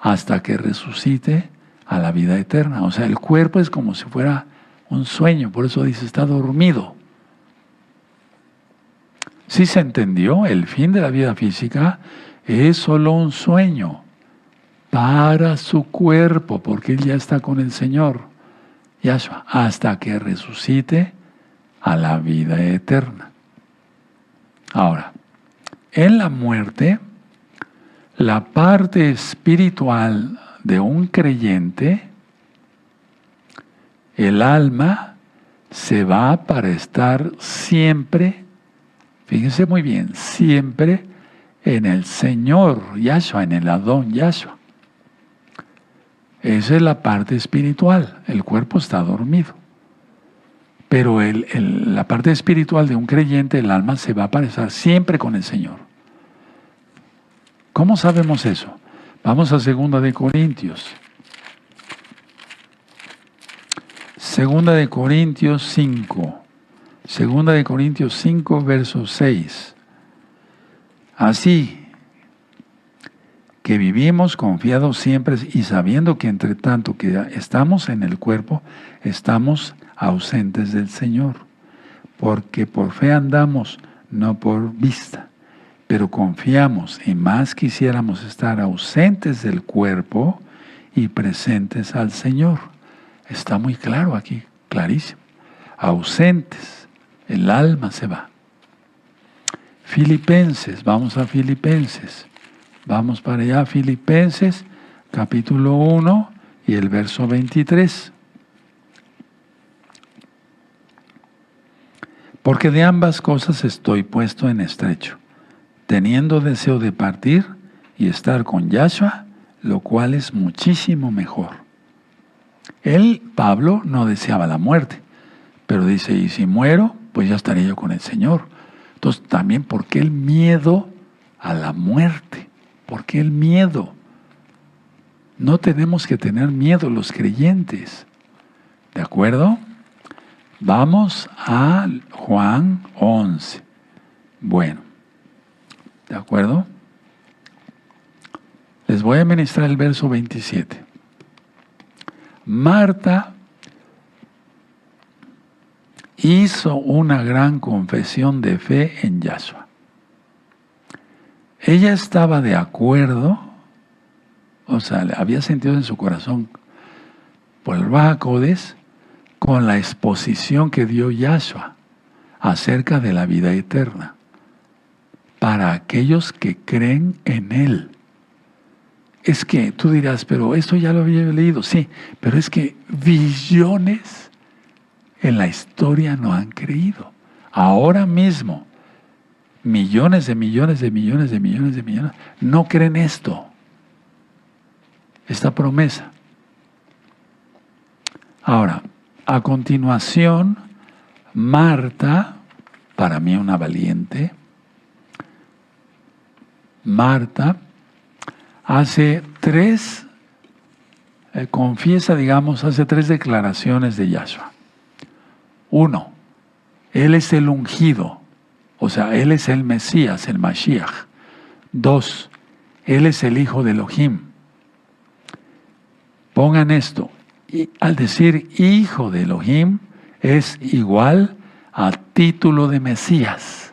[SPEAKER 1] hasta que resucite a la vida eterna. O sea, el cuerpo es como si fuera un sueño, por eso dice, está dormido. ¿Sí se entendió? El fin de la vida física es solo un sueño para su cuerpo, porque él ya está con el Señor, Yahshua, hasta que resucite a la vida eterna. Ahora, en la muerte, la parte espiritual de un creyente, el alma se va para estar siempre, fíjense muy bien, siempre en el Señor Yahshua, en el Adón Yahshua. Esa es la parte espiritual. El cuerpo está dormido. Pero la parte espiritual de un creyente, el alma se va para estar siempre con el Señor. ¿Cómo sabemos eso? Vamos a 2 de Corintios. 2 de Corintios 5. 2 de Corintios 5, verso 6. Así que vivimos confiados siempre y sabiendo que entre tanto que estamos en el cuerpo, estamos ausentes del Señor. Porque por fe andamos, no por vista. Pero confiamos y más quisiéramos estar ausentes del cuerpo y presentes al Señor. Está muy claro aquí, clarísimo. Ausentes, el alma se va. Filipenses, vamos a Filipenses. Vamos para allá, Filipenses, capítulo 1 y el verso 23. Porque de ambas cosas estoy puesto en estrecho, teniendo deseo de partir y estar con Yahshua, lo cual es muchísimo mejor. Él, Pablo, no deseaba la muerte, pero dice, y si muero, pues ya estaré yo con el Señor. Entonces, también, ¿por qué el miedo a la muerte? ¿Por qué el miedo? No tenemos que tener miedo los creyentes. ¿De acuerdo? Vamos a Juan 11. Bueno, ¿de acuerdo? Les voy a ministrar el verso 27. Marta hizo una gran confesión de fe en Yahshua. Ella estaba de acuerdo, o sea, había sentido en su corazón por el Ruach HaKodesh con la exposición que dio Yahshua acerca de la vida eterna para aquellos que creen en Él. Es que tú dirás, pero esto ya lo había leído. Sí, pero es que billones en la historia no han creído. Ahora mismo, millones de millones de millones de millones de millones no creen esto, esta promesa. Ahora, a continuación, Marta, para mí una valiente, Marta hace hace tres declaraciones de Yahshua. Uno, Él es el ungido, o sea, Él es el Mesías, el Mashiach. Dos, Él es el Hijo de Elohim. Pongan esto, y al decir Hijo de Elohim es igual a título de Mesías.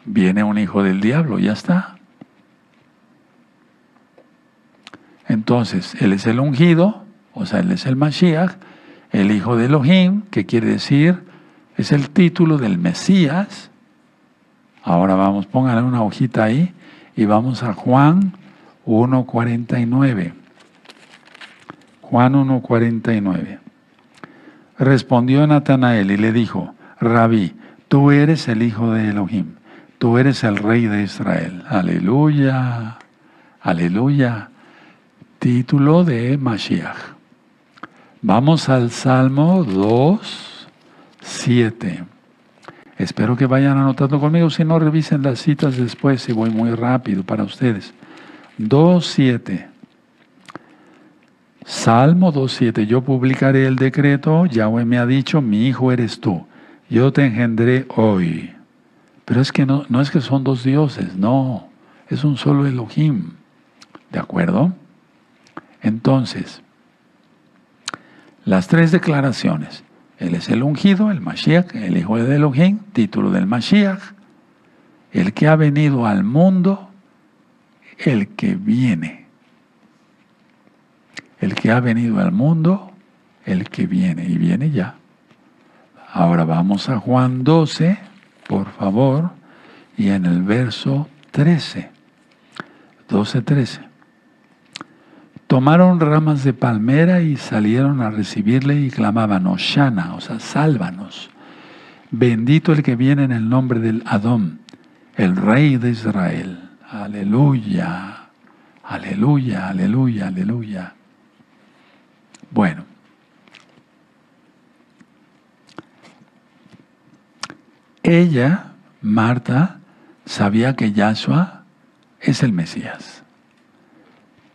[SPEAKER 1] Viene un hijo del diablo, ya está. Entonces, Él es el ungido, o sea, Él es el Mashiach, el Hijo de Elohim, que quiere decir, es el título del Mesías. Ahora vamos, pónganle una hojita ahí, y vamos a Juan 1:49. Juan 1:49. Respondió Natanael y le dijo, Rabí, tú eres el Hijo de Elohim, tú eres el Rey de Israel. Aleluya, aleluya. Título de Mashiach. Vamos al Salmo 2:7. Espero que vayan anotando conmigo, si no revisen las citas después, si voy muy rápido para ustedes. 2:7. Salmo 2:7. Yo publicaré el decreto, Yahweh me ha dicho, mi hijo eres tú, yo te engendré hoy. Pero es que no es que son dos dioses, no, es un solo Elohim. ¿De acuerdo? Entonces, las tres declaraciones. Él es el ungido, el Mashiach, el Hijo de Elohim, título del Mashiach, el que ha venido al mundo, el que viene. El que ha venido al mundo, el que viene, y viene ya. Ahora vamos a Juan 12, por favor, y en el verso 13. 12:13. Tomaron ramas de palmera y salieron a recibirle y clamaban, Hoshana, o sea, sálvanos. Bendito el que viene en el nombre del Adón, el Rey de Israel. Aleluya, aleluya, aleluya, aleluya. Bueno. Ella, Marta, sabía que Yahshua es el Mesías,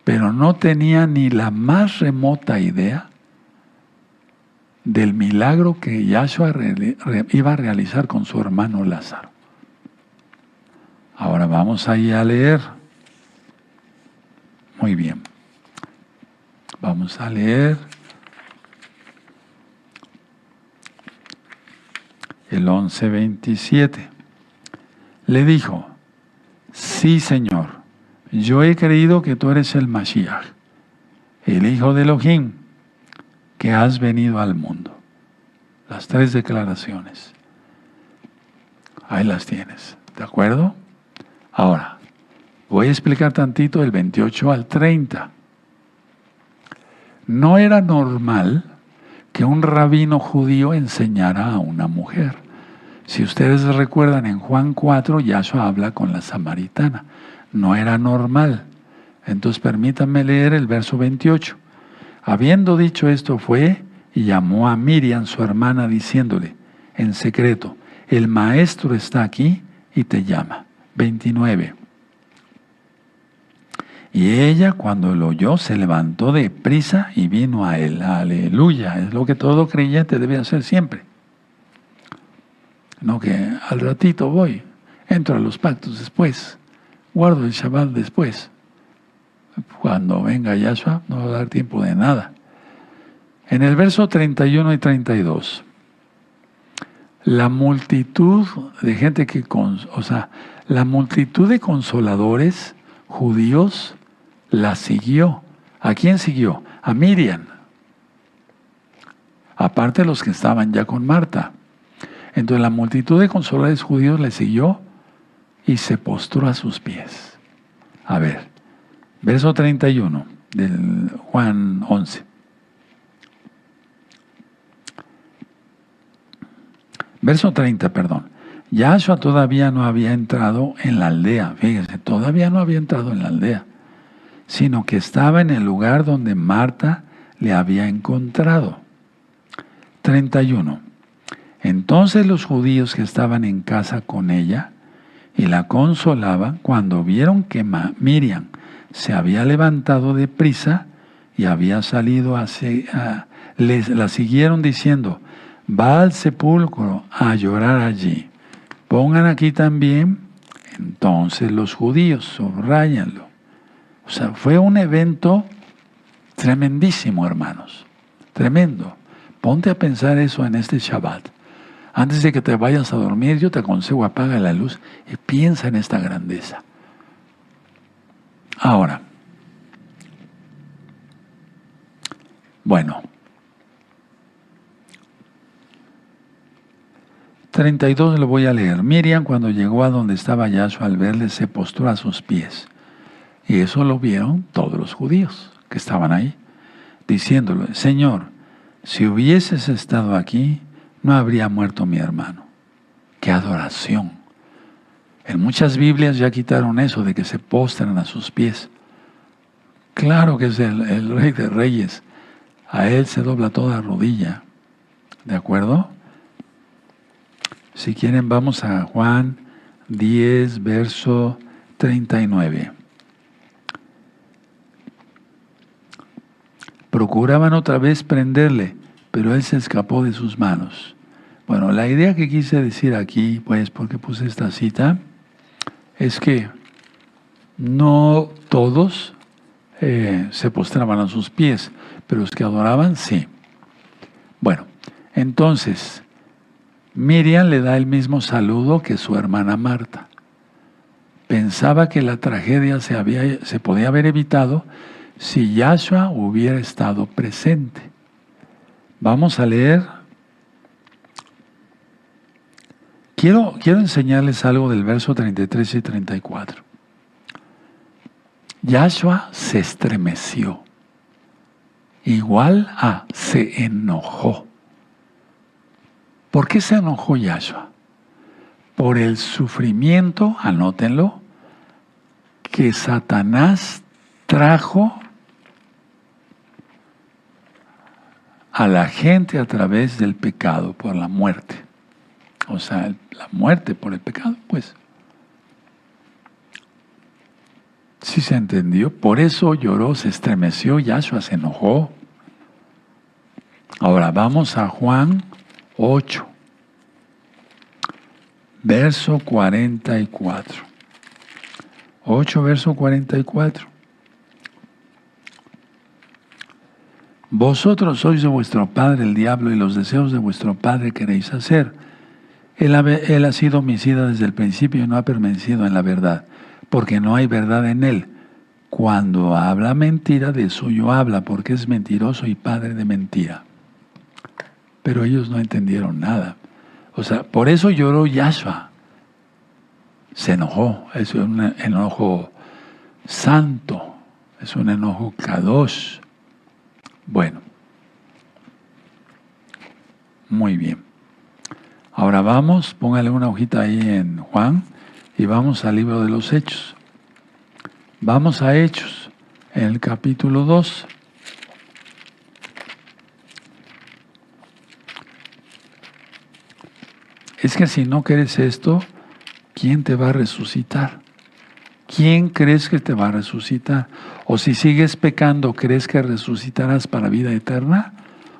[SPEAKER 1] pero no tenía ni la más remota idea del milagro que Yahshua iba a realizar con su hermano Lázaro. Ahora vamos ahí a leer. Muy bien. Vamos a leer el 11:27. Le dijo, sí, Señor, yo he creído que tú eres el Mashiach, el Hijo de Elohim, que has venido al mundo. Las tres declaraciones. Ahí las tienes, ¿de acuerdo? Ahora, voy a explicar tantito del 28 al 30. No era normal que un rabino judío enseñara a una mujer. Si ustedes recuerdan, en Juan 4, Yahshua habla con la samaritana. No era normal. Entonces permítanme leer el verso 28. Habiendo dicho esto, fue y llamó a Miriam, su hermana, diciéndole en secreto, el maestro está aquí y te llama. 29. Y ella, cuando lo oyó, se levantó de prisa y vino a él. Aleluya. Es lo que todo creyente debe hacer siempre. No que al ratito voy, entro a los pactos después, guardo el Shabbat después. Cuando venga Yahshua no va a dar tiempo de nada. En el verso 31 y 32, la multitud de gente la multitud de consoladores judíos la siguió. ¿A quién siguió? A Miriam. Aparte de los que estaban ya con Marta. Entonces la multitud de consoladores judíos le siguió y se postró a sus pies. A ver, verso 31 del Juan 11. Verso 30, perdón. Yahshua todavía no había entrado en la aldea. Fíjense, todavía no había entrado en la aldea, sino que estaba en el lugar donde Marta le había encontrado. 31. Entonces los judíos que estaban en casa con ella y la consolaban, cuando vieron que Miriam se había levantado de prisa y había salido la siguieron diciendo: va al sepulcro a llorar allí. Pongan aquí también, entonces los judíos, subráyanlo. O sea, fue un evento tremendísimo, hermanos. Tremendo. Ponte a pensar eso en este Shabbat. Antes de que te vayas a dormir, yo te aconsejo, apaga la luz y piensa en esta grandeza. Ahora, bueno, 32 lo voy a leer. Miriam, cuando llegó a donde estaba Yahshua, al verle, se postró a sus pies. Y eso lo vieron todos los judíos que estaban ahí, diciéndole: Señor, si hubieses estado aquí, no habría muerto mi hermano. ¡Qué adoración! En muchas Biblias ya quitaron eso de que se postran a sus pies. Claro que es el Rey de Reyes. A Él se dobla toda rodilla. ¿De acuerdo? Si quieren, vamos a Juan 10, verso 39. Procuraban otra vez prenderle, pero él se escapó de sus manos. Bueno, la idea que quise decir aquí, pues, porque puse esta cita, es que no todos se postraban a sus pies, pero los que adoraban, sí. Bueno, entonces, Miriam le da el mismo saludo que su hermana Marta. Pensaba que la tragedia se podía haber evitado si Yahshua hubiera estado presente. Vamos a leer. Quiero enseñarles algo del verso 33 y 34. Yahshua se estremeció. Igual a se enojó. ¿Por qué se enojó Yahshua? Por el sufrimiento, anótenlo, que Satanás trajo a la gente a través del pecado, por la muerte. O sea, la muerte por el pecado, pues. ¿Sí se entendió? Por eso lloró, se estremeció, Yahshua se enojó. Ahora vamos a Juan 8, verso 44. 8, verso 44. Vosotros sois de vuestro padre el diablo y los deseos de vuestro padre queréis hacer. Él ha sido homicida desde el principio y no ha permanecido en la verdad, porque no hay verdad en él. Cuando habla mentira, de suyo habla, porque es mentiroso y padre de mentira. Pero ellos no entendieron nada. O sea, por eso lloró Yahshua. Se enojó. Es un enojo santo. Es un enojo kadosh. Bueno. Muy bien. Ahora vamos, póngale una hojita ahí en Juan y vamos al libro de los Hechos. Vamos a Hechos, en el capítulo 2. Es que si no quieres esto, ¿quién te va a resucitar? ¿quién crees que te va a resucitar? O si sigues pecando, ¿crees que resucitarás para vida eterna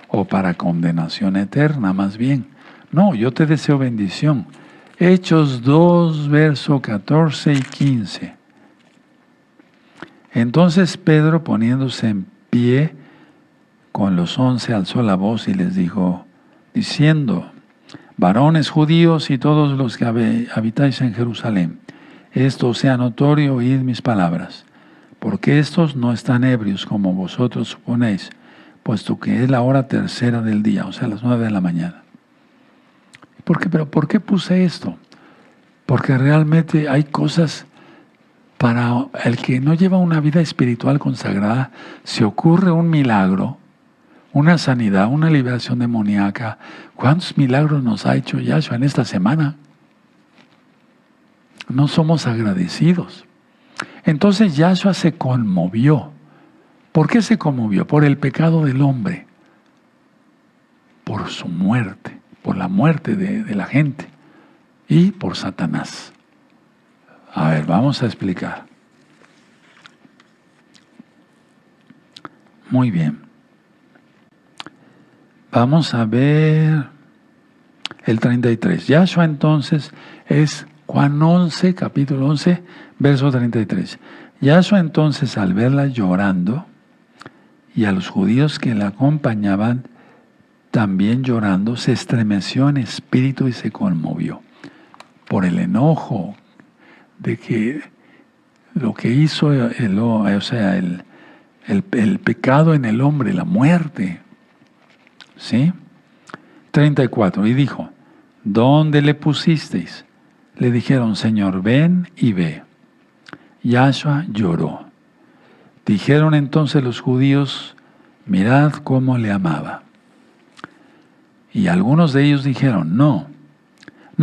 [SPEAKER 1] o para condenación eterna más bien? No, yo te deseo bendición. Hechos 2, verso 14 y 15. Entonces Pedro, poniéndose en pie con los 11, alzó la voz y les dijo, diciendo, varones judíos y todos los que habitáis en Jerusalén, esto sea notorio, oíd mis palabras, porque estos no están ebrios como vosotros suponéis, puesto que es la hora tercera del día, o sea, las 9 de la mañana. ¿Pero por qué puse esto? Porque realmente hay cosas para el que no lleva una vida espiritual consagrada. Si ocurre un milagro, una sanidad, una liberación demoníaca, ¿cuántos milagros nos ha hecho Yahshua en esta semana? No somos agradecidos. Entonces Yahshua se conmovió. ¿Por qué se conmovió? Por el pecado del hombre, por su muerte, por la muerte de la gente y por Satanás. A ver, vamos a explicar. Muy bien. Vamos a ver el 33. Yahshua entonces es Juan 11, capítulo 11, verso 33. Yahshua entonces, al verla llorando, y a los judíos que la acompañaban también llorando, se estremeció en espíritu y se conmovió por el enojo de que lo que hizo el pecado en el hombre, la muerte. ¿Sí? 34. Y dijo, ¿dónde le pusisteis? Le dijeron, Señor, ven y ve. Yahshua lloró. Dijeron entonces los judíos, mirad cómo le amaba. Y algunos de ellos dijeron, no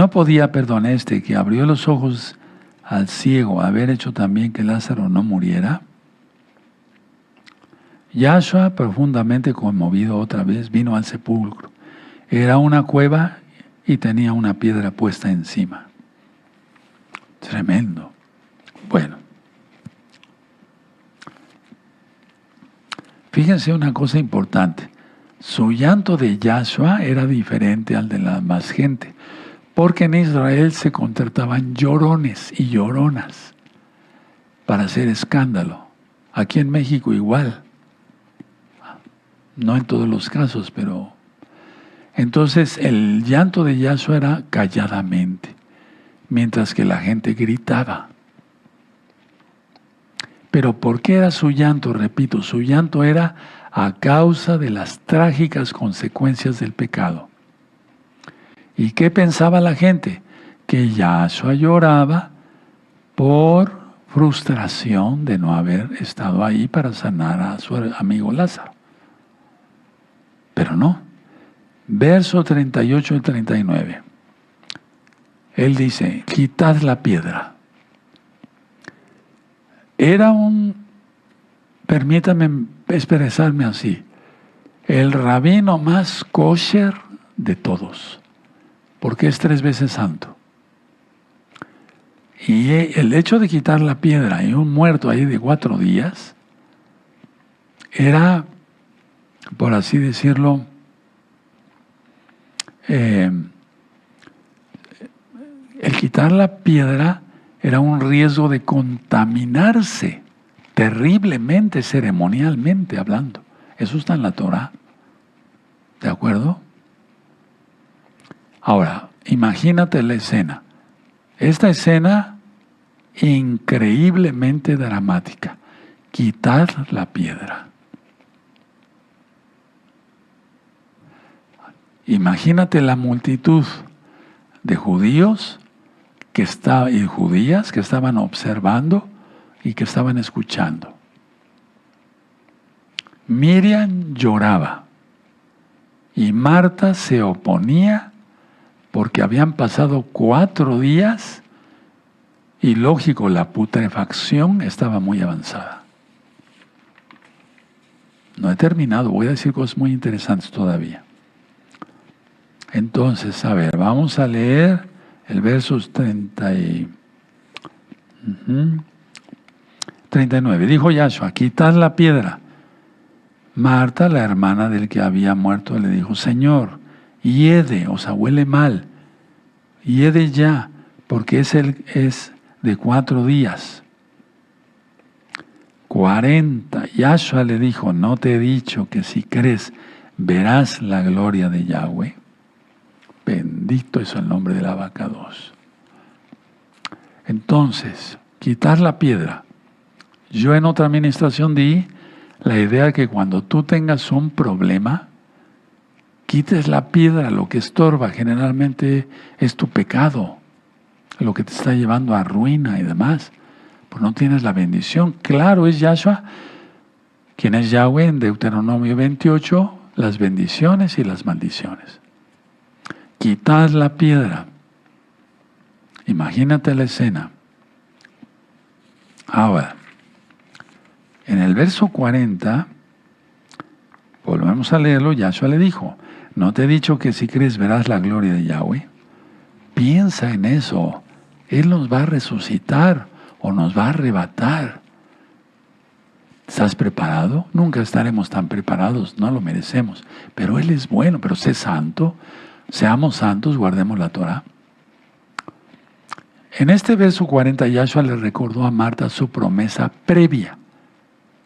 [SPEAKER 1] podía, perdón, que abrió los ojos al ciego, haber hecho también que Lázaro no muriera. Yahshua, profundamente conmovido otra vez, vino al sepulcro. Era una cueva y tenía una piedra puesta encima. Tremendo. Bueno, fíjense una cosa importante. Su llanto de Yahshua era diferente al de la más gente, porque en Israel se contrataban llorones y lloronas para hacer escándalo. Aquí en México igual. No en todos los casos, pero... Entonces el llanto de Yahshua era calladamente, mientras que la gente gritaba. Pero ¿por qué era su llanto? Repito, su llanto era a causa de las trágicas consecuencias del pecado. ¿Y qué pensaba la gente? Que Yahshua lloraba por frustración de no haber estado ahí para sanar a su amigo Lázaro. Pero no. Verso 38 y 39. Él dice, quitad la piedra. Era permítame expresarme así, el rabino más kosher de todos, porque es 3 veces santo. Y el hecho de quitar la piedra y un muerto ahí de 4 días, era, por así decirlo, el quitar la piedra era un riesgo de contaminarse terriblemente, ceremonialmente hablando. Eso está en la Torah. ¿De acuerdo? Ahora, imagínate la escena. Esta escena increíblemente dramática. Quitar la piedra. Imagínate la multitud de judíos y judías que estaban observando y que estaban escuchando. Miriam lloraba y Marta se oponía porque habían pasado 4 días y lógico, la putrefacción estaba muy avanzada. No he terminado, voy a decir cosas muy interesantes todavía. Entonces, a ver, vamos a leer el verso 39. Dijo Yahshua, quitad la piedra. Marta, la hermana del que había muerto, le dijo, Señor, hiede, o sea, huele mal. Hiede ya, porque es de 4 días. 40. Yahshua le dijo, ¿no te he dicho que si crees verás la gloria de Yahweh? Bendito es el nombre del abacados. Entonces, quitar la piedra. Yo en otra administración di la idea que cuando tú tengas un problema, quites la piedra. Lo que estorba generalmente es tu pecado, lo que te está llevando a ruina y demás. Pues no tienes la bendición. Claro, es Yahshua, quien es Yahweh en Deuteronomio 28, las bendiciones y las maldiciones. Quitad la piedra. Imagínate la escena. Ahora, en el verso 40, volvemos a leerlo, Yahshua le dijo, ¿no te he dicho que si crees verás la gloria de Yahweh? Piensa en eso. Él nos va a resucitar o nos va a arrebatar. ¿Estás preparado? Nunca estaremos tan preparados, no lo merecemos. Pero Él es bueno, pero sé santo. Seamos santos, guardemos la Torah. En este verso 40, Yahshua le recordó a Marta su promesa previa.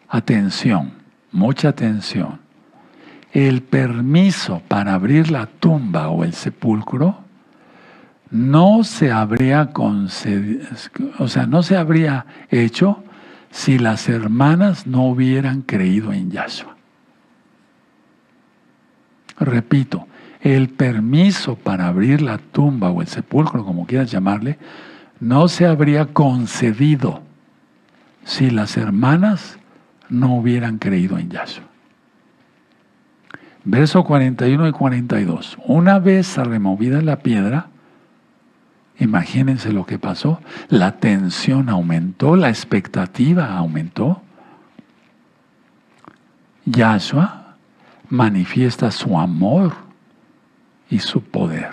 [SPEAKER 1] Atención, mucha atención. El permiso para abrir la tumba o el sepulcro no se habría concedido, o sea, no se habría hecho si las hermanas no hubieran creído en Yahshua. Repito, el permiso para abrir la tumba o el sepulcro, como quieras llamarle, no se habría concedido si las hermanas no hubieran creído en Yahshua. Verso 41 y 42. Una vez removida la piedra, imagínense lo que pasó. La tensión aumentó, la expectativa aumentó. Yahshua manifiesta su amor y su poder.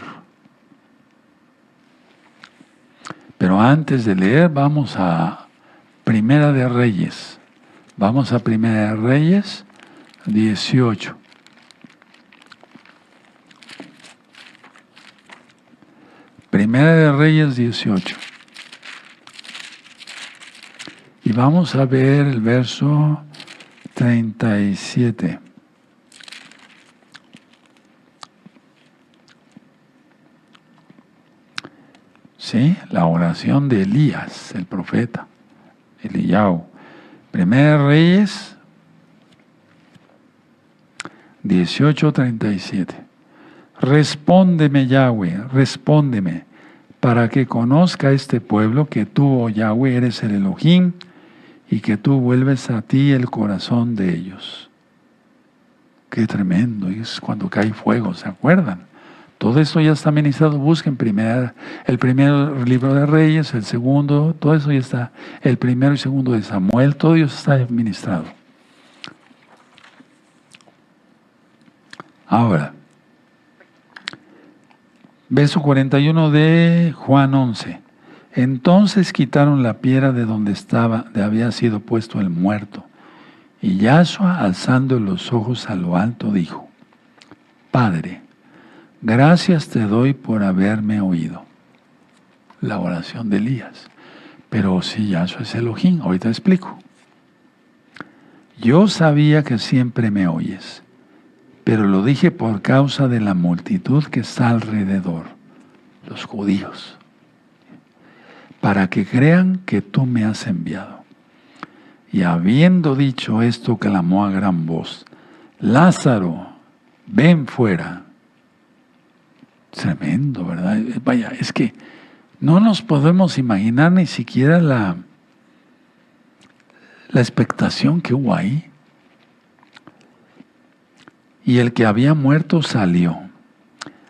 [SPEAKER 1] Pero antes de leer, vamos a Primera de Reyes. Vamos a Primera de Reyes 18. Primera de Reyes 18. Y vamos a ver el verso 37. ¿Sí? La oración de Elías, el profeta, Eliyahu. Primera de Reyes 18:37. Respóndeme, Yahweh, respóndeme, para que conozca este pueblo que tú, oh Yahweh, eres el Elohim y que tú vuelves a ti el corazón de ellos. Qué tremendo, y es cuando cae fuego, ¿se acuerdan? Todo esto ya está ministrado. Busquen el primer libro de Reyes, el segundo, todo eso ya está. El primero y segundo de Samuel, todo eso está ministrado. Ahora, verso 41 de Juan 11. Entonces quitaron la piedra de donde había sido puesto el muerto. Y Yahshua, alzando los ojos a lo alto, dijo, Padre, gracias te doy por haberme oído. La oración de Elías. Pero si Yahshua es Elohim, ahorita explico. Yo sabía que siempre me oyes, pero lo dije por causa de la multitud que está alrededor, los judíos, para que crean que tú me has enviado. Y habiendo dicho esto, clamó a gran voz, Lázaro, ven fuera. Tremendo, ¿verdad? Vaya, es que no nos podemos imaginar ni siquiera la expectación que hubo ahí. Y el que había muerto salió,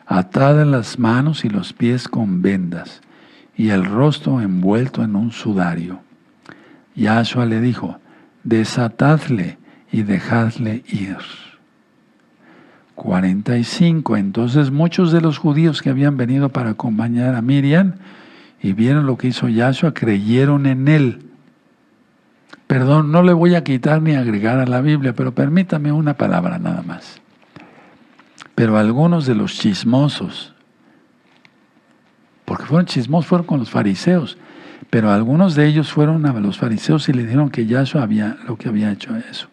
[SPEAKER 1] atadas las manos y los pies con vendas, y el rostro envuelto en un sudario. Yahshua le dijo, desatadle y dejadle ir. 45. Entonces muchos de los judíos que habían venido para acompañar a Miriam y vieron lo que hizo Yahshua, creyeron en él. Perdón, no le voy a quitar ni agregar a la Biblia, pero permítame una palabra nada más. Pero algunos de los chismosos, porque fueron chismosos, fueron con los fariseos, pero algunos de ellos fueron a los fariseos y le dijeron que Yahshua lo que había hecho eso.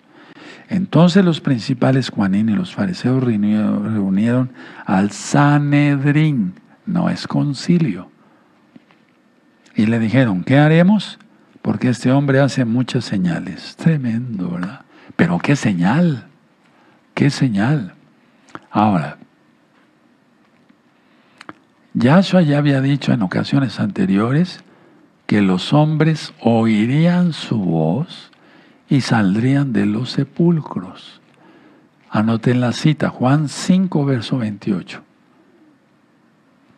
[SPEAKER 1] Entonces los principales Juanín y los fariseos reunieron al Sanedrín, no es concilio, y le dijeron, ¿qué haremos? Porque este hombre hace muchas señales. Tremendo, ¿verdad? Pero ¿qué señal? ¿Qué señal? Ahora, Yahshua ya había dicho en ocasiones anteriores que los hombres oirían su voz y saldrían de los sepulcros. Anoten la cita, Juan 5, verso 28.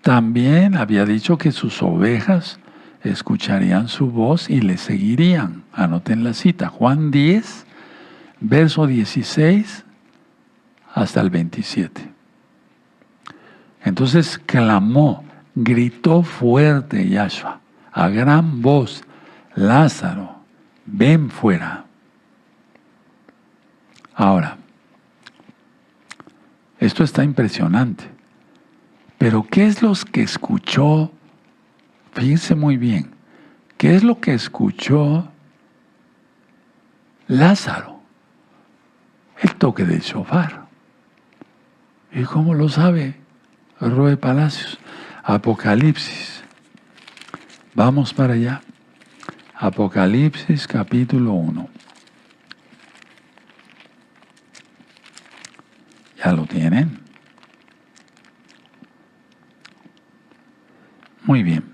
[SPEAKER 1] También había dicho que sus ovejas escucharían su voz y le seguirían. Anoten la cita, Juan 10, verso 16 hasta el 27. Entonces clamó, gritó fuerte Yahshua, a gran voz, Lázaro, ven fuera. Ahora, esto está impresionante. Pero ¿qué es lo que escuchó? Fíjense muy bien. ¿Qué es lo que escuchó Lázaro? El toque del shofar. ¿Y cómo lo sabe Roe Palacios? Apocalipsis. Vamos para allá. Apocalipsis capítulo 1. ¿Ya lo tienen? Muy bien.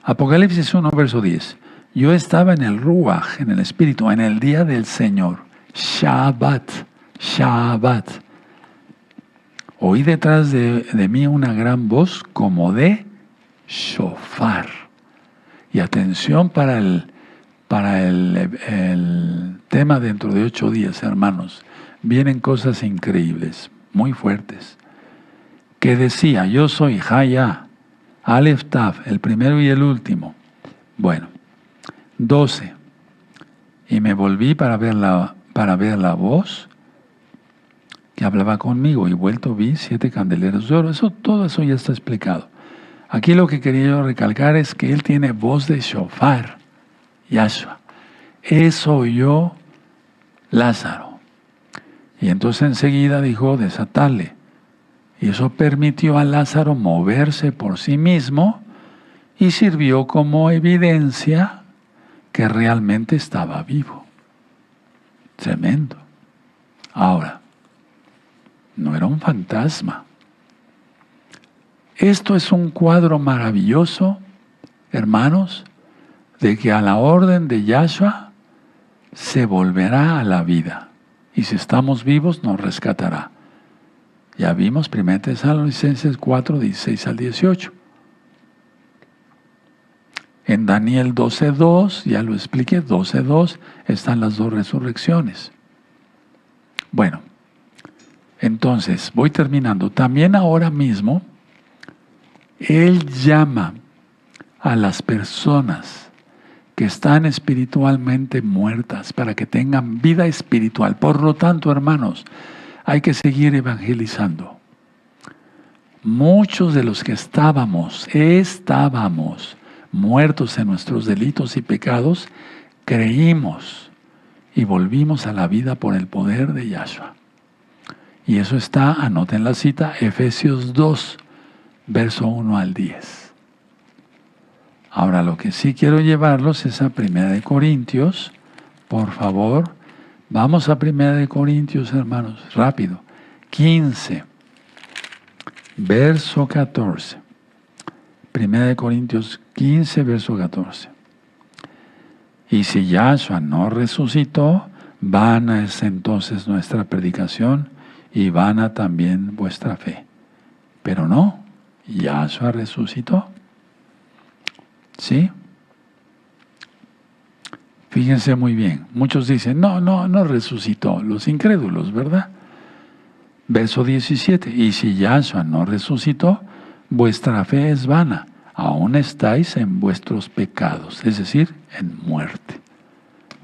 [SPEAKER 1] Apocalipsis 1, verso 10. Yo estaba en el Ruach, en el Espíritu, en el día del Señor. Shabbat. Shabbat. Oí detrás de mí una gran voz como de shofar. Y atención para el tema dentro de 8 días, hermanos. Vienen cosas increíbles, muy fuertes. Que decía, yo soy Haya, Aleph Tav, el primero y el último. Bueno, 12. Y me volví para ver la voz que hablaba conmigo, y vuelto vi 7 candeleros de oro. Todo eso ya está explicado. Aquí lo que quería yo recalcar es que él tiene voz de shofar, Yahshua. Eso oyó Lázaro. Y entonces enseguida dijo, desatarle. Y eso permitió a Lázaro moverse por sí mismo y sirvió como evidencia que realmente estaba vivo. Tremendo. Ahora, no era un fantasma. Esto es un cuadro maravilloso, hermanos, de que a la orden de Yahshua se volverá a la vida. Y si estamos vivos, nos rescatará. Ya vimos 1 Tesalonicenses 4, 16 al 18. En Daniel 12:2, ya lo expliqué, 12:2, están las 2 resurrecciones. Bueno, entonces, voy terminando. También ahora mismo, Él llama a las personas que están espiritualmente muertas para que tengan vida espiritual. Por lo tanto, hermanos, hay que seguir evangelizando. Muchos de los que estábamos muertos en nuestros delitos y pecados, creímos y volvimos a la vida por el poder de Yahshua. Y eso está, anoten la cita, Efesios 2, verso 1 al 10. Ahora, lo que sí quiero llevarlos es a 1 Corintios, por favor. Vamos a 1 Corintios, hermanos, rápido. 15, verso 14. 1 Corintios 15, verso 14. Y si Yahshua no resucitó, vana es entonces nuestra predicación y vana también vuestra fe. Pero no, Yahshua resucitó. ¿Sí? Fíjense muy bien. Muchos dicen, no resucitó. Los incrédulos, ¿verdad? Verso 17. Y si Yahshua no resucitó, vuestra fe es vana. aún estáis en vuestros pecados, es decir, en muerte.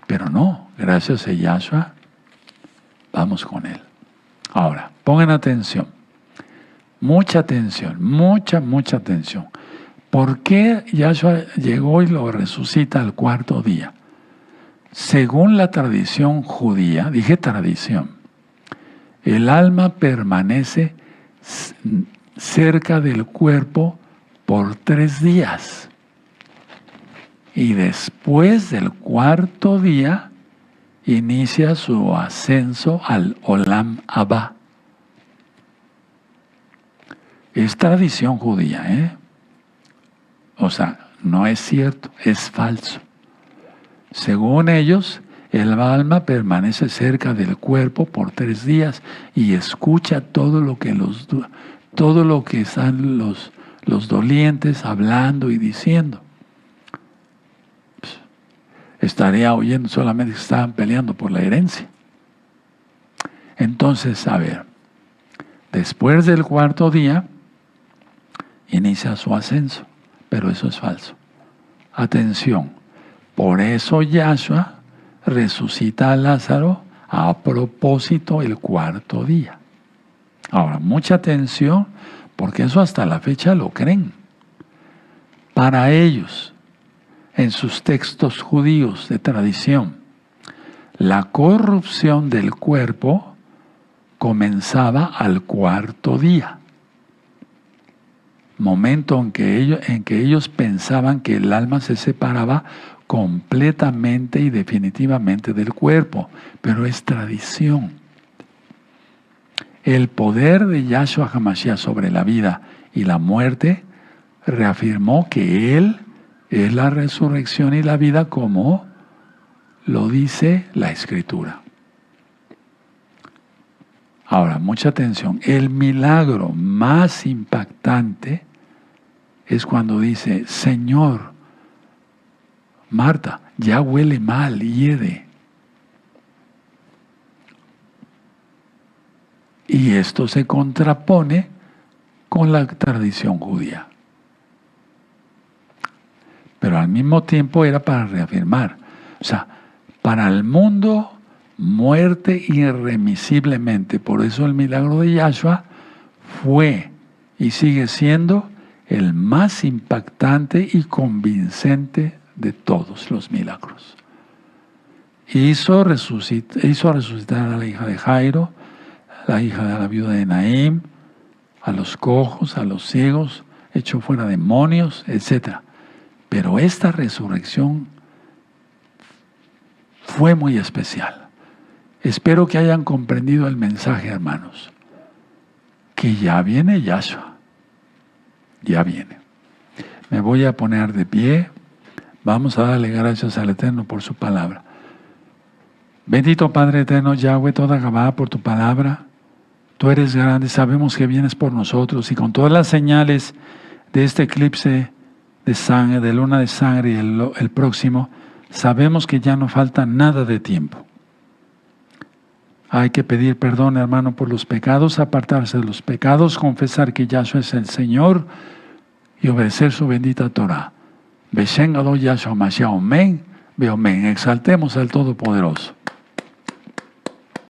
[SPEAKER 1] Pero no, gracias a Yahshua, vamos con Él. Ahora, pongan atención, mucha atención, mucha atención. ¿Por qué Yahshua llegó y lo resucita al cuarto día? Según la tradición judía, dije tradición, el alma permanece cerca del cuerpo por 3 días. Y después del cuarto día, inicia su ascenso al Olam Abba. Es tradición judía, ¿eh? O sea, no es cierto, es falso. Según ellos, el alma permanece cerca del cuerpo por 3 días y escucha todo lo que están los dolientes hablando y diciendo. Estaría oyendo solamente que estaban peleando por la herencia. Entonces, a ver, después del cuarto día, inicia su ascenso, pero eso es falso. Atención, por eso Yahshua resucita a Lázaro a propósito el cuarto día. Ahora, mucha atención, porque eso hasta la fecha lo creen. Para ellos, en sus textos judíos de tradición, la corrupción del cuerpo comenzaba al cuarto día, momento en que ellos pensaban que el alma se separaba completamente y definitivamente del cuerpo, pero es tradición. El poder de Yahshua HaMashiach sobre la vida y la muerte reafirmó que Él es la resurrección y la vida, como lo dice la Escritura. Ahora, mucha atención. El milagro más impactante es cuando dice: Señor, Marta, ya huele mal, hiede. Y esto se contrapone con la tradición judía. Pero al mismo tiempo era para reafirmar. O sea, para el mundo, muerte irremisiblemente. Por eso el milagro de Yahshua fue y sigue siendo el más impactante y convincente de todos los milagros. Hizo resucitar a la hija de Jairo, la hija de la viuda de Naim, a los cojos, a los ciegos, echó fuera demonios, etc. Pero esta resurrección fue muy especial. Espero que hayan comprendido el mensaje, hermanos, que ya viene Yahshua, ya viene. Me voy a poner de pie. Vamos a darle gracias al Eterno por su palabra. Bendito Padre Eterno, Yahweh, toda Gabá, por tu palabra. Tú eres grande, sabemos que vienes por nosotros, y con todas las señales de este eclipse de sangre, de luna de sangre y el próximo, sabemos que ya no falta nada de tiempo. Hay que pedir perdón, hermano, por los pecados, apartarse de los pecados, confesar que Yahshua es el Señor y obedecer su bendita Torah. Beshen Adon Yahshua Mashiach, Omen, Be Omen. Exaltemos al Todopoderoso.